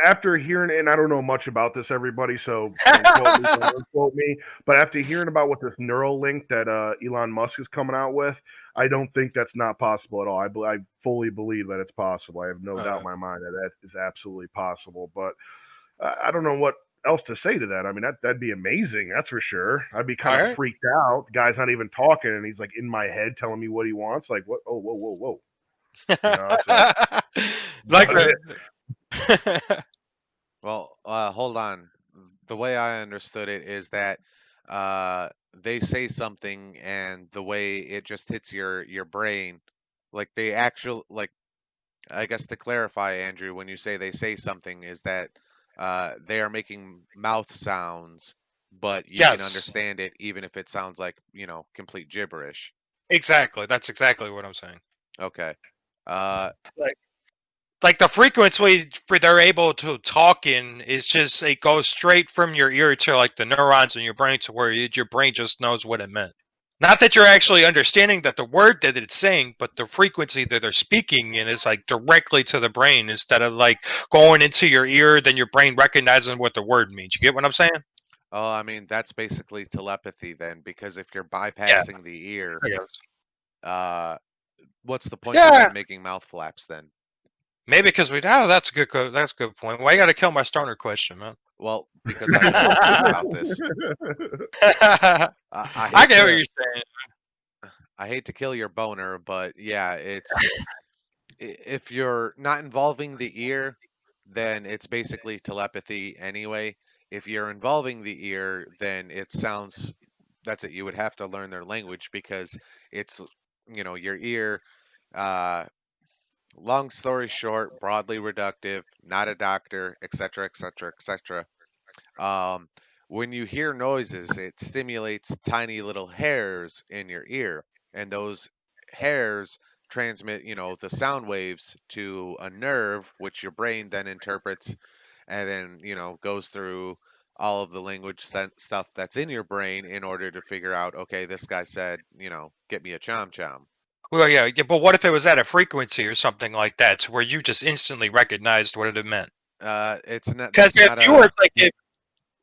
after hearing, and I don't know much about this, everybody, so don't quote me, don't unquote me. But after hearing about what this neural link that Elon Musk is coming out with, I don't think that's not possible at all. I fully believe that it's possible. I have no doubt in my mind that that is absolutely possible. But I don't know what else to say to that. I mean, that'd be amazing. That's for sure. I'd be kind All of right. freaked out. The guy's not even talking, and he's like in my head telling me what he wants. Like, what? Oh, whoa, whoa, whoa. So, Like but Well, hold on. The way I understood it is that they say something, and the way it just hits your brain, like they actual like I guess to clarify, Andrew, when you say they say something, is that they are making mouth sounds, but you can yes, understand it even if it sounds like complete gibberish. exactly. That's exactly what I'm saying. Okay. Uh, Like, like the frequency for they're able to talk in is just it goes straight from your ear to like the neurons in your brain to where your brain just knows what it meant. Not that you're actually understanding that the word that it's saying, but the frequency that they're speaking in is like directly to the brain instead of like going into your ear, then your brain recognizing what the word means. You get what I'm saying? oh, I mean that's basically telepathy then, because if you're Yeah. bypassing the ear, I guess. uh, what's the point of Yeah. them making mouth flaps then? Maybe because that's a that's a good point. Why you got to kill my stoner question, man? Well, because I know a bit about this. I I hate get what to you're saying. I hate to kill your boner, but yeah, if you're not involving the ear, then it's basically telepathy anyway. If you're involving the ear, then it sounds that's it. You would have to learn their language because it's your ear. Uh, Long story short, broadly reductive, not a doctor, etc., etc., etc. Um, when you hear noises, it stimulates tiny little hairs in your ear, and those hairs transmit, the sound waves to a nerve, which your brain then interprets, and then, goes through all of the language stuff that's in your brain in order to figure out, okay, this guy said, get me a chom chom. Well, yeah, but what if it was at a frequency or something like that, to where you just instantly recognized what it meant? It's not. Because That's if not you were a. like,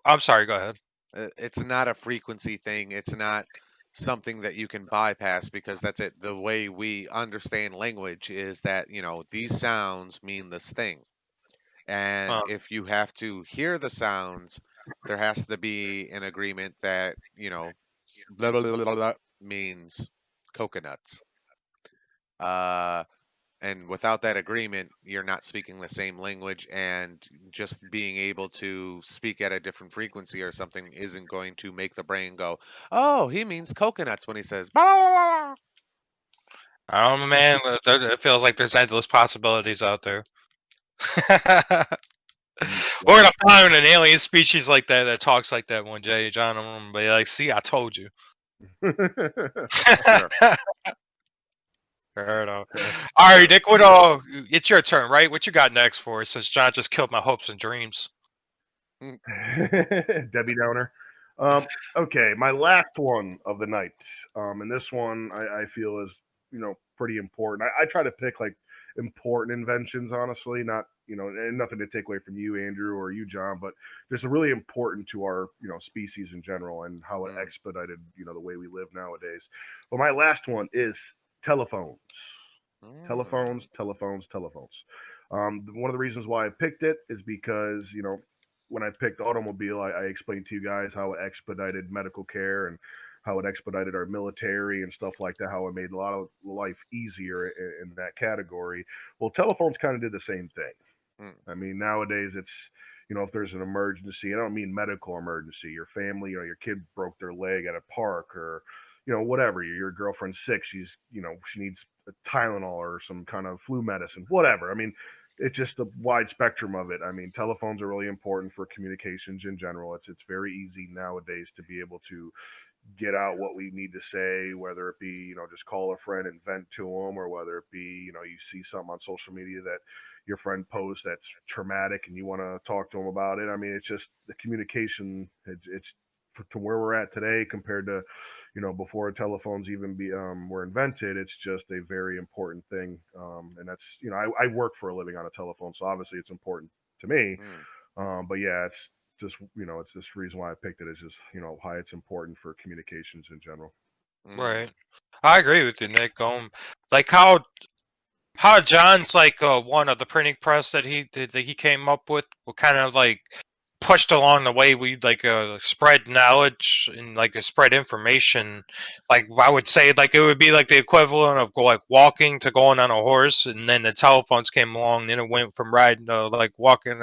I'm sorry, go ahead. It's not a frequency thing. It's not something that you can bypass because that's it. The way we understand language is that, these sounds mean this thing. And Uh, if you have to hear the sounds, there has to be an agreement that, blah, blah, blah, blah, blah means coconuts. Uh, and without that agreement, you're not speaking the same language, and just being able to speak at a different frequency or something isn't going to make the brain go, "Oh, he means coconuts when he says." Blah, blah, blah, blah." I don't know, man. It feels like there's endless possibilities out there. We're gonna find an alien species like that that talks like that one day, John. I'm gonna be like, see, I told you. Sure. Fair enough. All right, Nick. It's your turn, right? What you got next for us? Since John just killed my hopes and dreams. Mm. Debbie Downer. Okay, my last one of the night, and this one I feel is pretty important. I try to pick like important inventions, honestly. Not, and nothing to take away from you, Andrew, or you, John, but just really important to our, species in general and how it Mm, expedited, the way we live nowadays. But my last one is telephones. mm, Telephones. One of the reasons why I picked it is because, when I picked automobile, I explained to you guys how it expedited medical care and how it expedited our military and stuff like that, how it made a lot of life easier in that category. Well, telephones kind of did the same thing. mm, I mean, nowadays it's, if there's an emergency, I don't mean medical emergency, your family, your kid broke their leg at a park or, whatever, your girlfriend's sick, she needs a Tylenol or some kind of flu medicine, whatever. I mean, it's just a wide spectrum of it. I mean, telephones are really important for communications in general. It's very easy nowadays to be able to get out what we need to say, whether it be, just call a friend and vent to them, or whether it be, you see something on social media that your friend posts that's traumatic and you want to talk to them about it. I mean, it's just the communication, it's to where we're at today compared to, before telephones even were invented. It's just a very important thing. And that's, I work for a living on a telephone, so obviously it's important to me. mm, But yeah, it's just, it's this reason why I picked it is just, why it's important for communications in general. mm, Right. I agree with you, Nick. Like how John's like one of the printing press that he did that he came up with were kind of like pushed along the way we like spread knowledge and like spread information. Like I would say, like it would be like the equivalent of like walking to going on a horse, and then the telephones came along, and then it went from riding like walking,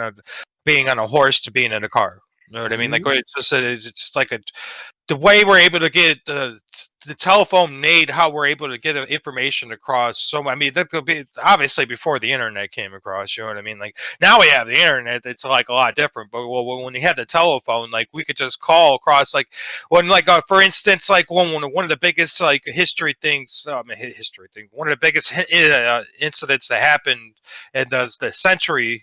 being on a horse to being in a car. You know what I mean? Like Mm-hmm. it's just it's like the way we're able to get the telephone made how we're able to get information across. So I mean that could be obviously before the internet came across. You know what I mean? Like now we have the internet, it's like a lot different. But when we had the telephone, like we could just call across. Like when like for instance, like one of the biggest like history things, history thing, one of the biggest incidents that happened in the century,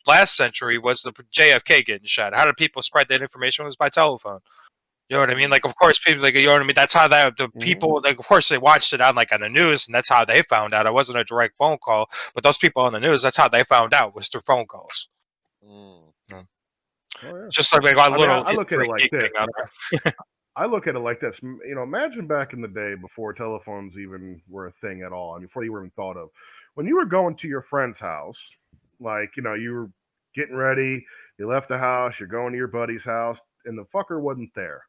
last century, was the JFK getting shot. How did people spread that information? It was by telephone. You know what I mean? mm, Like, of course, people like you know what I mean. That's how the Mm-hmm. people like. Of course, they watched it on like on the news, and that's how they found out. It wasn't a direct phone call, but those people on the news, that's how they found out was through phone calls. mm, You know? Oh yeah. Just like we got a I mean, little I look at it history like geek this. thing out there. I look at it like this. Imagine back in the day before telephones even were a thing at all, and before you were even thought of. When you were going to your friend's house, like, you were getting ready, you left the house, you're going to your buddy's house, and the fucker wasn't there.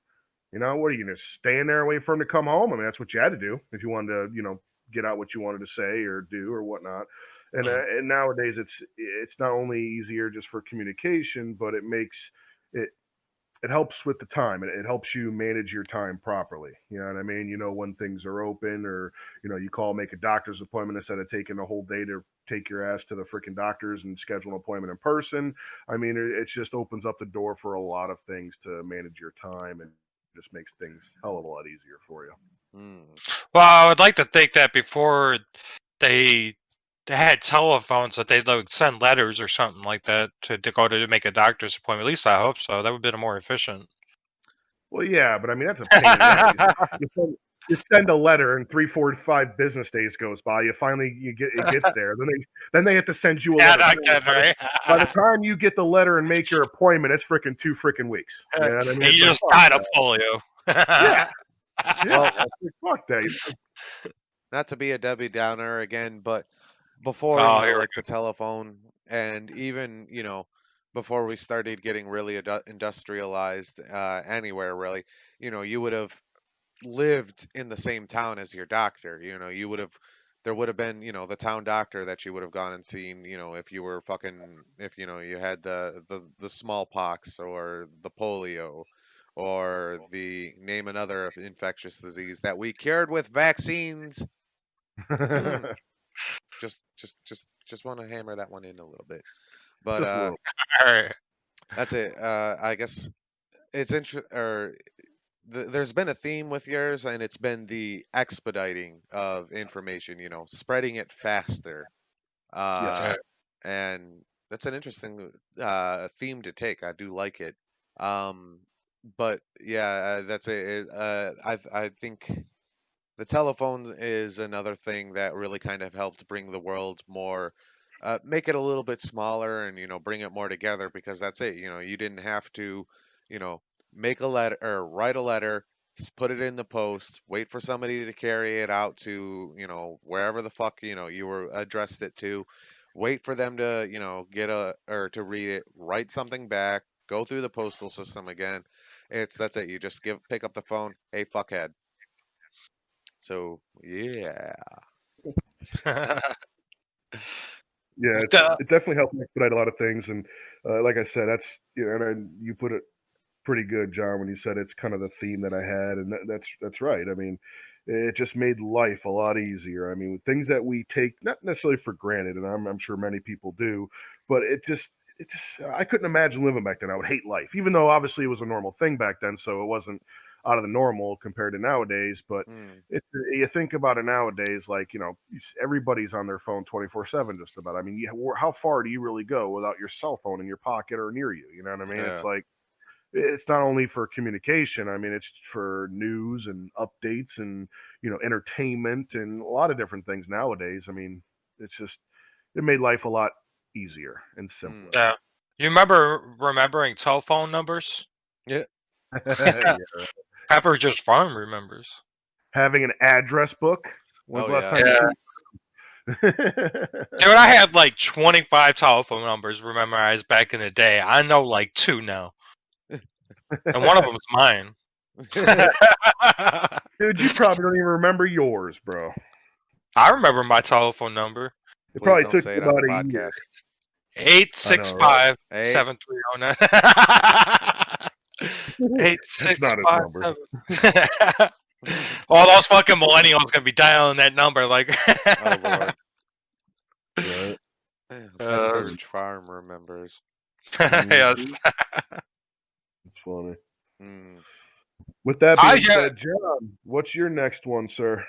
What are you gonna stand there and wait for him to come home? I mean, that's what you had to do if you wanted to, get out what you wanted to say or do or whatnot. And nowadays, it's not only easier just for communication, but it makes it it helps with the time. It helps you manage your time properly. You know what I mean? You know when things are open, or you call, make a doctor's appointment instead of taking a whole day to take your ass to the freaking doctors and schedule an appointment in person. I mean, it just opens up the door for a lot of things to manage your time and just makes things a hell of a lot easier for you. mm, Well, I would like to think that before they they had telephones that they'd like send letters or something like that to go to make a doctor's appointment. At least I hope so. That would have been more efficient. Well, yeah, but I mean that's a pain in the ass. You send a letter, and 3, 4, 5 business days goes by. You gets there. Then they have to send you a Yeah, letter not back. kidding, right? By the time you get the letter and make your appointment, it's freaking 2 weeks. You know what I mean? And you It's like just fuck died of that. polio. Yeah, yeah. well, It's like, fuck that. not to be a Debbie Downer again, but before, Oh, here like the telephone, and even, before we started getting really industrialized, anywhere really, you would have lived in the same town as your doctor. You would have, there would have been, the town doctor that you would have gone and seen, if you were fucking, if, you had the smallpox or the polio or the name another infectious disease that we cured with vaccines. Just want to hammer that one in a little bit. But Just a little. all right. that's it. I guess it's or there's been a theme with yours, and it's been the expediting of information. Spreading it faster. Yes. Uh, and that's an interesting theme to take. I do like it. But yeah, that's it. I think The telephone is another thing that really kind of helped bring the world more, make it a little bit smaller, and bring it more together, because that's it. You didn't have to, you know, make a letter or write a letter, put it in the post, wait for somebody to carry it out to wherever the fuck you were addressed it to, wait for them to get a or to read it, write something back, go through the postal system again. That's it. You just pick up the phone. Hey, fuckhead. So yeah. Yeah, Duh. it definitely helped expedite a lot of things, and like I said, that's and you put it pretty good, John, when you said it's kind of the theme that I had, and that's right. I mean, it just made life a lot easier. I mean, things that we take not necessarily for granted, and I'm sure many people do, but it just I couldn't imagine living back then. I would hate life, even though obviously it was a normal thing back then, so it wasn't out of the normal compared to nowadays. But Mm, you think about it nowadays, like everybody's on their phone 24/7, just about. I mean, how far do you really go without your cell phone in your pocket or near you? You know what I mean? It's yeah. like it's not only for communication. I mean, it's for news and updates and entertainment and a lot of different things nowadays. I mean, it's just it made life a lot easier and Mm, simpler. Yeah. You remember remembering telephone numbers? yeah. Yeah. Pepper just fine remembers. Having an address book. When's Oh the last yeah. time you Yeah. Dude, I had like 25 telephone numbers memorized back in the day. I know like two now, and one of them is mine. Dude, you probably don't even remember yours, bro. I remember my telephone number. It Please probably don't took say you it on the about a year. podcast. Eight I know, six right? five Hey. 7309. That's 8 6 not his 5 number. 7. All those fucking millennials gonna be dialing that number like. Oh Lord. Right. uh, Pepperidge Farm remembers. yes. Mhm. It's funny. Mm. With that I being yeah. said, John, what's your next one, sir?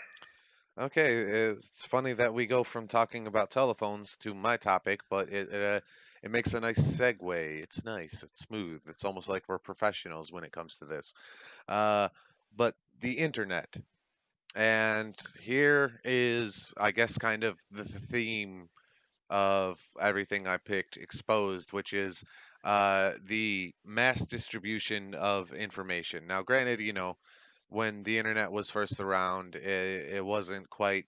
Okay, it's funny that we go from talking about telephones to my topic, but it makes a nice segue. It's nice. It's smooth. It's almost like we're professionals when it comes to this. Uh, but the internet. And here is, I guess, kind of the theme of everything I picked exposed, which is the mass distribution of information. Now, granted, when the internet was first around, it wasn't quite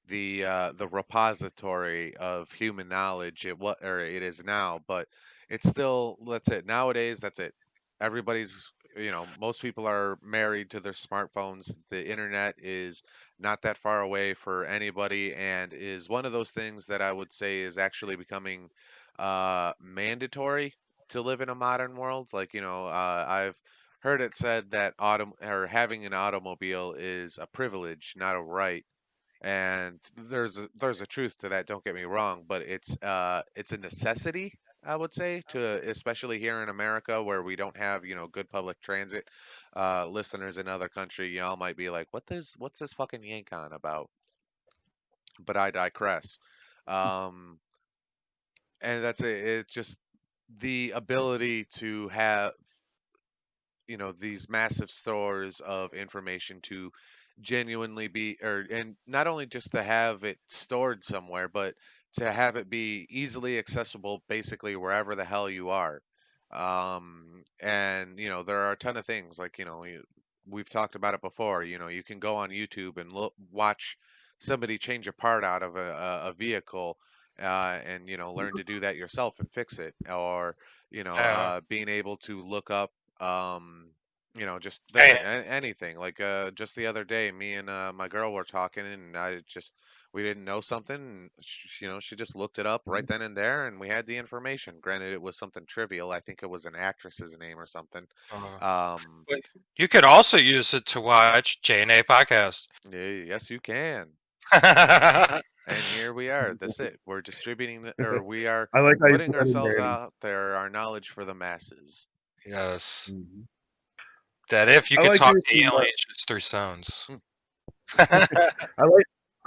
the repository of human knowledge it is now, but it's still, that's it. Nowadays, that's it. Everybody's, most people are married to their smartphones. The internet is not that far away for anybody, and is one of those things that I would say is actually becoming mandatory to live in a modern world. Like, I've heard it said that having an automobile is a privilege, not a right. And there's a truth to that, don't get me wrong, but it's a necessity, I would say, to especially here in America, where we don't have good public transit. Listeners in other country, y'all might be like, what's this fucking yank on about? But I digress. um and that's it. It's just the ability to have these massive stores of information to genuinely be, and not only just to have it stored somewhere, but to have it be easily accessible basically wherever the hell you are. And there are a ton of things like, we've talked about it before. You can go on YouTube and watch somebody change a part out of a vehicle, and learn to do that yourself and fix it. Or being able to look up, just that's Hey, it, anything. Like, just the other day, me and my girl were talking, and we didn't know something, and she just looked it up right then and there, and we had the information. Granted, it was something trivial. I think it was an actress's name or something. uh, um but you could also use it to watch JNA Podcast. yes, you can. And here we are. That's it. We're distributing or we are I like how you putting put that in ourselves there. out there, our knowledge for the masses. Yes. Mhm. That if you I could like talk your to theme. aliens just through sounds. Hmm.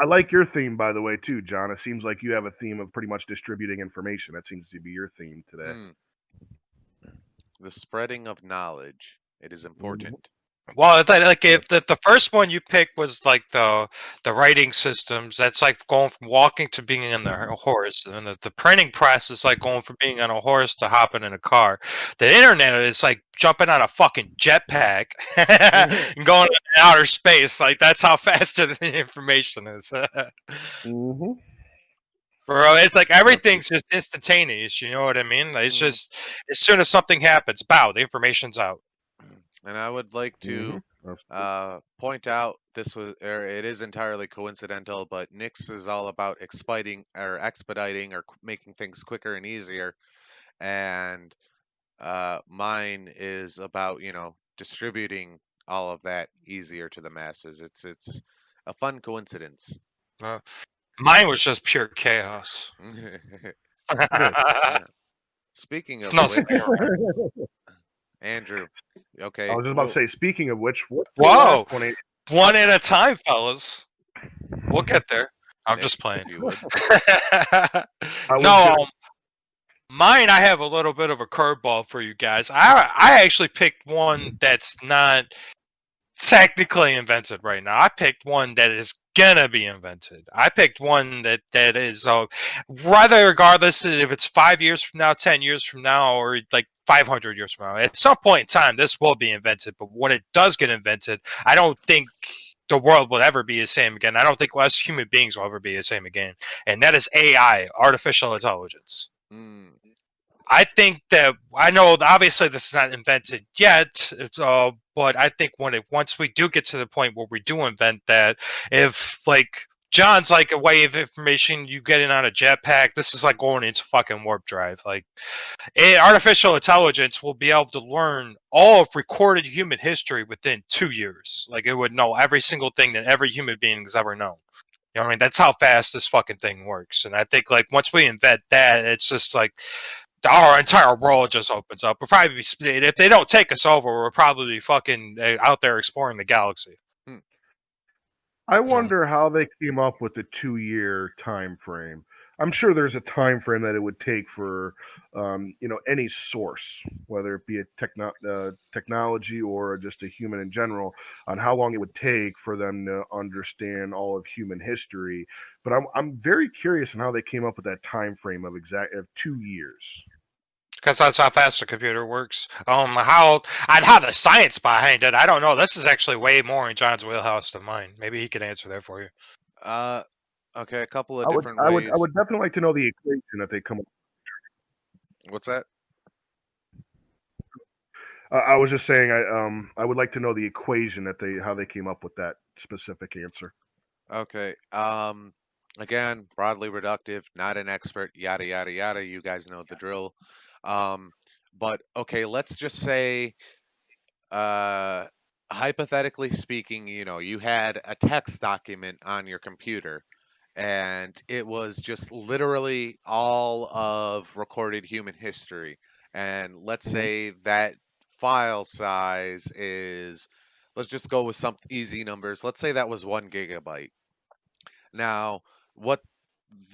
I like your theme, by the way, too, John. It seems like you have a theme of pretty much distributing information. That seems to be your theme today. Mm. The spreading of knowledge. It is Mhm. important. Well, like if the first one you picked was like the writing systems, that's like going from walking to being on a horse, and the printing press is like going from being on a horse to hopping in a car. The internet is like jumping on a fucking jetpack and going to outer space. Like that's how fast the information is. Mm-hmm. Bro, it's like Absolutely. everything's just instantaneous. You know what I mean? It's Mm. just as soon as something happens, bow, the information's out. And I would like Mm-hmm. to Absolutely. point out this was, or it is entirely coincidental, but Nix is all about expediting or making things quicker and easier, and mine is about distributing all of that easier to the masses. It's a fun coincidence. Uh, Mine was just pure chaos. Yeah. Speaking It's of no which, secret. Andrew, I okay, was just about to say. Speaking of which, what's your last Whoa, one? one at a time, fellas. We'll get there. I'm Nick, just playing. if you would. I was No, just. mine. I have a little bit of a curveball for you guys. I actually picked one that's not technically invented right now. I picked one that is gonna be invented. I picked one that is rather regardless if it's 5 years from now, 10 years from now, or like 500 years from now. At some point in time, this will be invented. But when it does get invented, I don't think the world will ever be the same again. I don't think us human beings will ever be the same again. And that is AI, artificial intelligence. Mm, I think that I know obviously this is not invented yet. It's but I think once we do get to the point where we do invent that, if like John's like a way of information, you get in on a jetpack. This is like going into fucking warp drive. Like artificial intelligence will be able to learn all of recorded human history within 2 years. Like it would know every single thing that every human being has ever known. You know what I mean? That's how fast this fucking thing works. And I think like once we invent that, it's just like our entire world just opens up. We'll probably be split. If they don't take us over, we'll probably be fucking out there exploring the galaxy. hmm. I Uh, wonder how they came up with the 2 year time frame. I'm sure there's a time frame that it would take for, any source, whether it be a technology or just a human in general, on how long it would take for them to understand all of human history. But I'm very curious on how they came up with that time frame of 2 years. Because that's how fast the computer works. How the science behind it, I don't know. This is actually way more in John's wheelhouse than mine. Maybe he can answer that for you. Uh, okay, a couple of I would different I would I ways. would definitely like to know the equation that they come up. What's that? I was just saying I would like to know the equation that they how they came up with that specific answer. Okay. Again, broadly reductive, not an expert, yada yada yada. You guys know the drill. Um, but okay, let's just say, uh, hypothetically speaking, you had a text document on your computer, and it was just literally all of recorded human history. And let's Mhm. say that file size is, let's just go with some easy numbers. Let's say that was 1 gigabyte. Now, what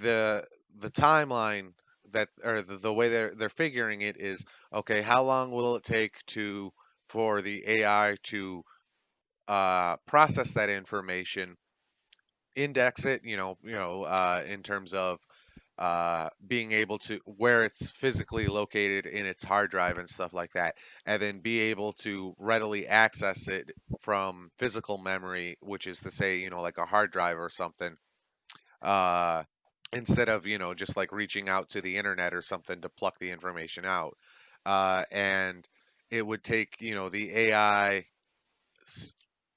the timeline that, or the way they're figuring it is, okay, how long will it take for the AI to process that information, index it, in terms of being able to where it's physically located in its hard drive and stuff like that, and then be able to readily access it from physical memory, which is to say, like a hard drive or something, uh, instead of just like reaching out to the internet or something to pluck the information out. And it would take the AI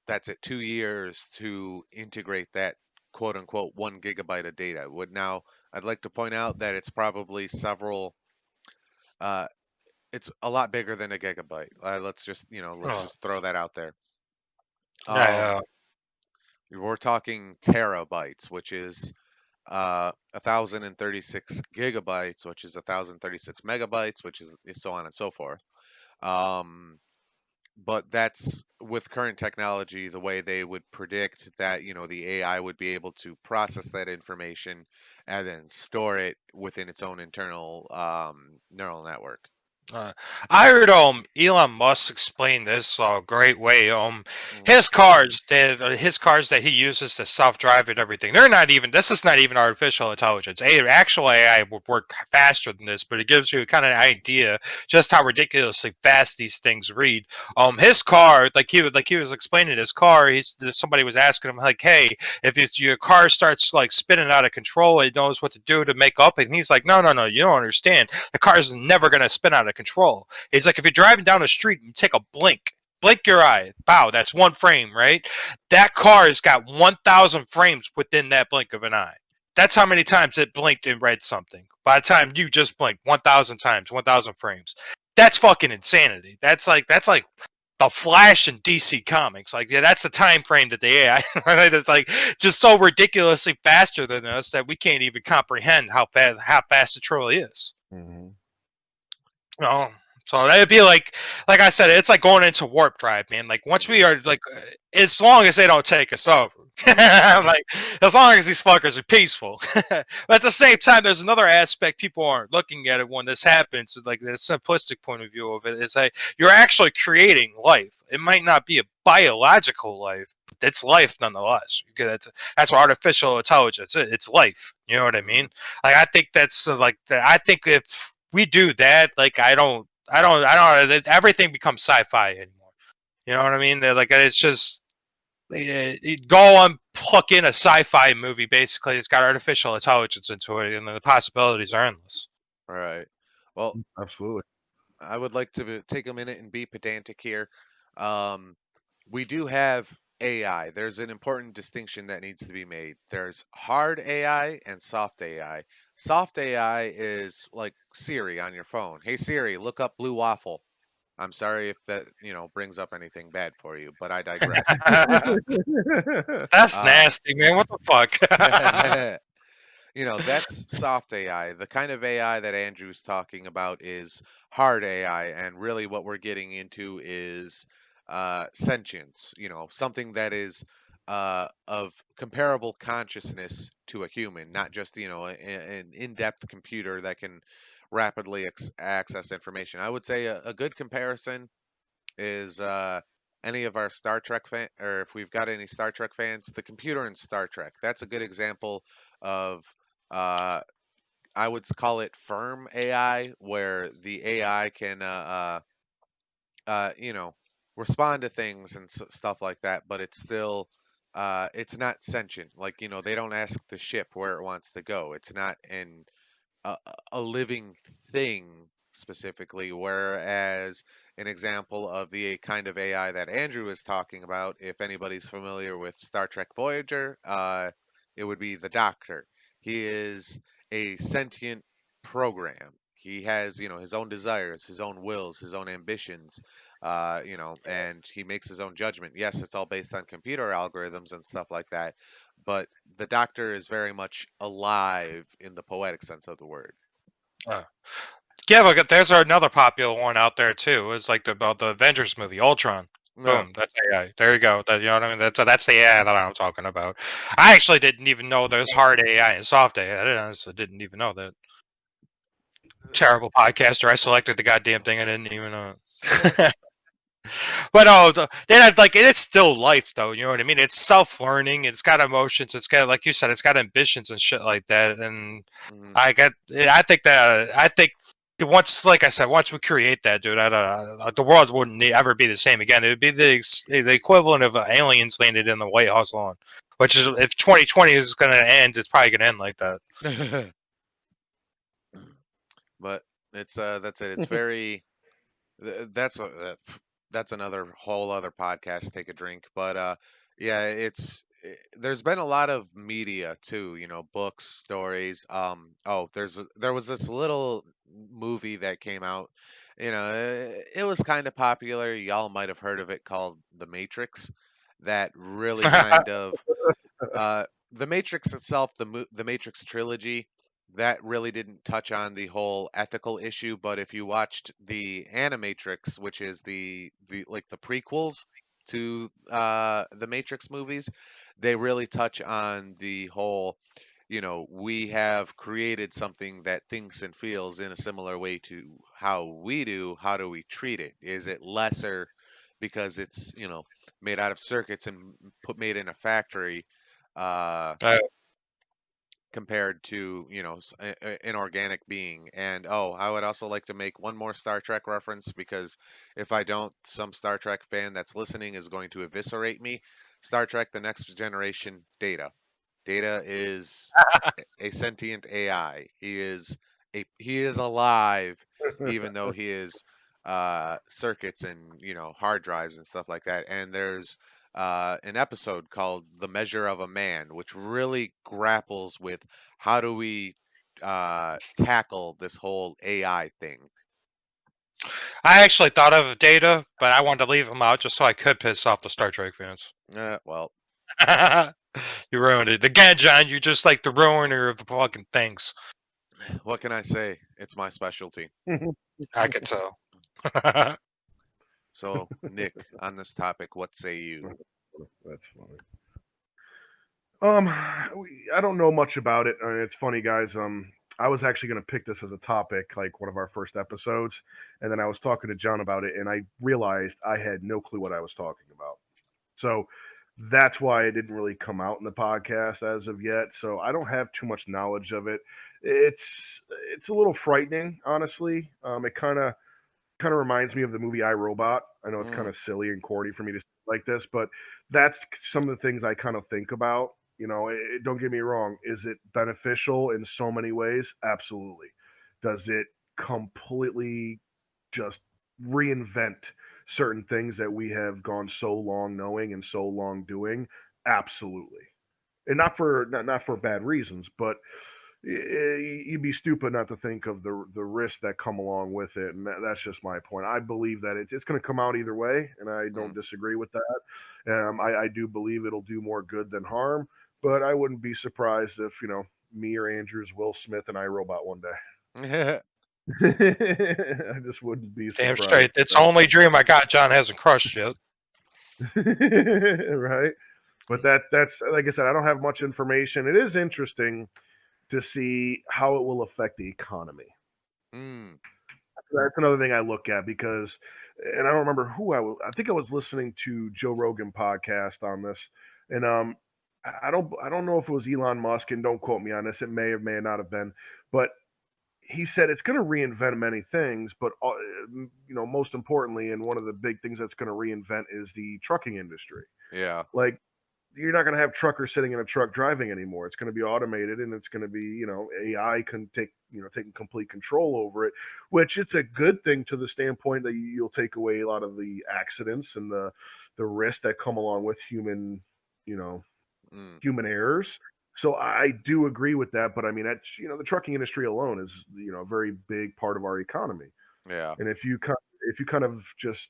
that's at 2 years to integrate that quote unquote 1 gigabyte of data. Would now I'd like to point out that it's probably several. Uh, it's a lot bigger than a gigabyte. Let's Oh, just throw that out there. yeah, Um, we're talking terabytes, which is 1036 gigabytes, which is 1036 megabytes, which is so on and so forth. Um, but that's with current technology, the way they would predict that, the AI would be able to process that information and then store it within its own internal neural network. Uh, I heard Elon Musk explain this great way. Mm, His cars that he uses to self-drive and everything. They're not even. This is not even artificial intelligence. Actual AI would work faster than this, but it gives you kind of an idea just how ridiculously fast these things read. His car, like he was explaining his car. Somebody was asking him like, "Hey, if your car starts like spinning out of control, it knows what to do to make up." And he's like, "No, no, no, you don't understand. The car's never going to spin out of control." He's like, if you're driving down the street and you take a blink your eye, bow, that's one frame, right? That car has got 1,000 frames within that blink of an eye. That's how many times it blinked and read something. By the time you just blinked 1,000 times, 1,000 frames. That's fucking insanity. That's like the Flash in DC Comics. Like, yeah, that's the time frame that the AI it's like just so ridiculously faster than us that we can't even comprehend how fast it truly is. Mm-hmm. No. So that'd be like I said, it's like going into warp drive, man. Like once we are like, as long as they don't take us over, like as long as these fuckers are peaceful. But at the same time, there's another aspect people aren't looking at it when this happens. Like the simplistic point of view of it is like you're actually creating life. It might not be a biological life, but it's life nonetheless. That's what artificial intelligence. It's life. You know what I mean? mm, Like I think that's I think if we do that, like I don't. Everything becomes sci-fi anymore. You know what I mean? Like it's just go and pluck in a sci-fi movie. Basically, it's got artificial intelligence into it, and the possibilities are endless. all right. Well, Absolutely. I would like to take a minute and be pedantic here. Um, we do have AI. There's an important distinction that needs to be made. There's hard AI and soft AI. Soft AI is like Siri on your phone. Hey Siri, look up blue waffle. I'm sorry if that, brings up anything bad for you, but I digress. That's Uh, nasty, man. What the fuck? that's soft AI. The kind of AI that Andrew's talking about is hard AI, and really what we're getting into is sentience. Something that is of comparable consciousness to a human, not just an in-depth computer that can rapidly access information. I would say a good comparison is any of our Star Trek or if we've got any Star Trek fans, the computer in Star Trek. That's a good example of uh, I would call it firm AI, where the AI can you know respond to things and stuff like that, but it's still it's not sentient. Like they don't ask the ship where it wants to go. It's not a living thing specifically, whereas an example of the kind of AI that Andrew is talking about, if anybody's familiar with Star Trek Voyager, it would be the Doctor. He is a sentient program. He has, his own desires, his own wills, his own ambitions, and he makes his own judgment. Yes, it's all based on computer algorithms and stuff like that, but the Doctor is very much alive in the poetic sense of the word. Uh, yeah, look, there's another popular one out there too. It's like about the Avengers movie, Ultron. No. Boom, that's AI. There you go. You know what I mean? That's the AI that I'm talking about. I actually didn't even know there's hard AI and soft AI. Honestly didn't even know that. Terrible podcaster. I selected the goddamn thing. I didn't even know it. But then like it's still life though. You know what I mean? It's self-learning. It's got emotions. It's got, like you said, it's got ambitions and shit like that. And Mhm. I think once, like I said, once we create that, dude, the world wouldn't ever be the same again. It would be the equivalent of aliens landed in the White House lawn. Which is, if 2020 is going to end, it's probably going to end like that. But that's it. It's very that's that's another whole other podcast. Take a drink, but yeah, there's been a lot of media too. Books, stories. Oh, there was this little movie that came out. It was kind of popular. Y'all might have heard of it, called The Matrix. That really kind of uh, the Matrix itself, the Matrix trilogy, that really didn't touch on the whole ethical issue. But if you watched the Animatrix, which is the prequels to the Matrix movies, they really touch on the whole. we have created something that thinks and feels in a similar way to how we do. How do we treat it? Is it lesser because it's, made out of circuits and made in a factory, uh, Uh, compared to, an organic being? And oh, I would also like to make one more Star Trek reference, because if I don't, some Star Trek fan that's listening is going to eviscerate me. Star Trek: The Next Generation, Data. Data is a sentient AI. He is alive, even though he is circuits and, hard drives and stuff like that. And there's an episode called "The Measure of a Man," which really grapples with how do we tackle this whole AI thing. I actually thought of Data, but I wanted to leave him out just so I could piss off the Star Trek fans. Well, You ruined it again, John. You're just like the ruiner of the fucking things. what can I say? It's my specialty. I could tell. So, Nick, on this topic, what say you? That's funny. I don't know much about it. It's funny, guys. I was actually going to pick this as a topic, like one of our first episodes, and then I was talking to John about it, and I realized I had no clue what I was talking about. So that's why it didn't really come out in the podcast as of yet. So I don't have too much knowledge of it. It's a little frightening, honestly. It kind of reminds me of the movie I, Robot. I know it's kind Mm, of silly and corny for me to say like this, but that's some of the things I kind of think about. Don't get me wrong. Is it beneficial in so many ways? Absolutely. Does it completely just reinvent certain things that we have gone so long knowing and so long doing? Absolutely. And not for bad reasons, but you'd be stupid not to think of the risks that come along with it, and that's just my point. I believe that it's going to come out either way, and I mm. don't disagree with that. I do believe it'll do more good than harm, but I wouldn't be surprised if me or Andrews, Will Smith, and I Robot one day. I just wouldn't be Damn surprised. straight. It's the only dream I got. John hasn't crushed yet. Right? But that's like I said, I don't have much information. It is interesting to see how it will affect the economy. Mm. That's another thing I look at because, and I don't remember who I was. I think I was listening to Joe Rogan podcast on this, and I don't know if it was Elon Musk, and don't quote me on this. It may or may not have been, but he said it's going to reinvent many things, but most importantly, and one of the big things that's going to reinvent is the trucking industry. Yeah. Like you're not going to have truckers sitting in a truck driving anymore. It's going to be automated, and it's going to be AI can taking complete control over it, which it's a good thing to the standpoint that you'll take away a lot of the accidents and the risks that come along with you know Mm. human errors. So I do agree with that, but I mean that's the trucking industry alone is a very big part of our economy, Yeah. and if you kind of just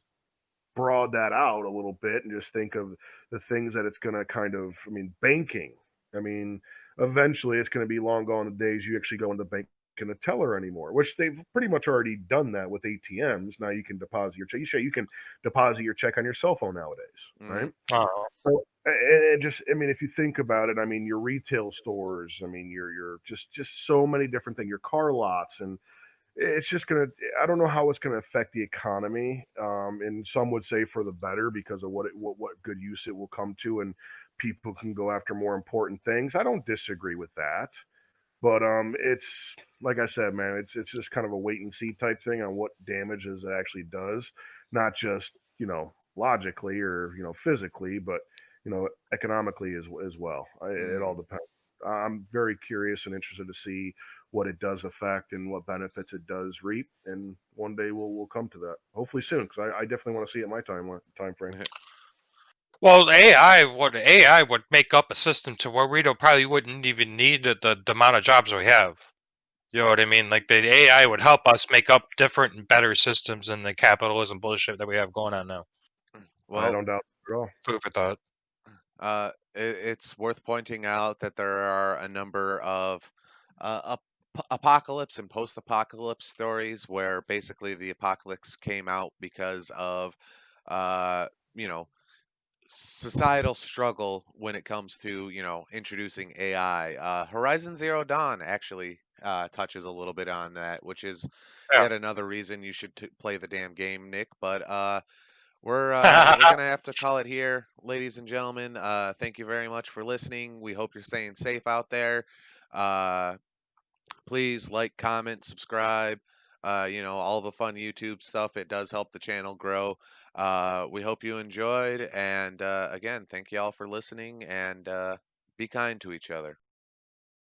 broad that out a little bit and just think of the things that it's going to kind of, I mean, banking. I mean, eventually it's going to be long gone the days you actually go in the bank and a teller anymore, which they've pretty much already done that with ATMs. Now you can deposit your check. You can deposit your check on your cell phone nowadays, Mm. right? Oh. So, and just, I mean, if you think about it, I mean, your retail stores, I mean, your just so many different things, your car lots, and it's just gonna. I don't know how it's gonna affect the economy, and some would say for the better because of what good use it will come to, and people can go after more important things. I don't disagree with that, but it's like I said, man, it's just kind of a wait and see type thing on what damages it actually does, not just logically or physically, but economically as well. It all Mm. depends. I'm very curious and interested to see what it does affect and what benefits it does reap, and one day we'll come to that. Hopefully soon, because I definitely want to see it in my time frame. Well, AI would make up a system to where we don't probably wouldn't even need the amount of jobs we have. You know what I mean? Like the AI would help us make up different and better systems than the capitalism bullshit that we have going on now. I Well, don't doubt it at all. Food for thought. it's worth pointing out that there are a number of apocalypse and post-apocalypse stories where basically the apocalypse came out because of, uh, you know, societal struggle when it comes to, introducing AI. Horizon Zero Dawn actually touches a little bit on that, which is Yeah. yet another reason you should play the damn game, Nick. But we're gonna have to call it here, ladies and gentlemen. Thank you very much for listening. We hope you're staying safe out there. Uh, Please like, comment, subscribe. All the fun YouTube stuff. It does help the channel grow. We hope you enjoyed, and again, thank you all for listening, and be kind to each other.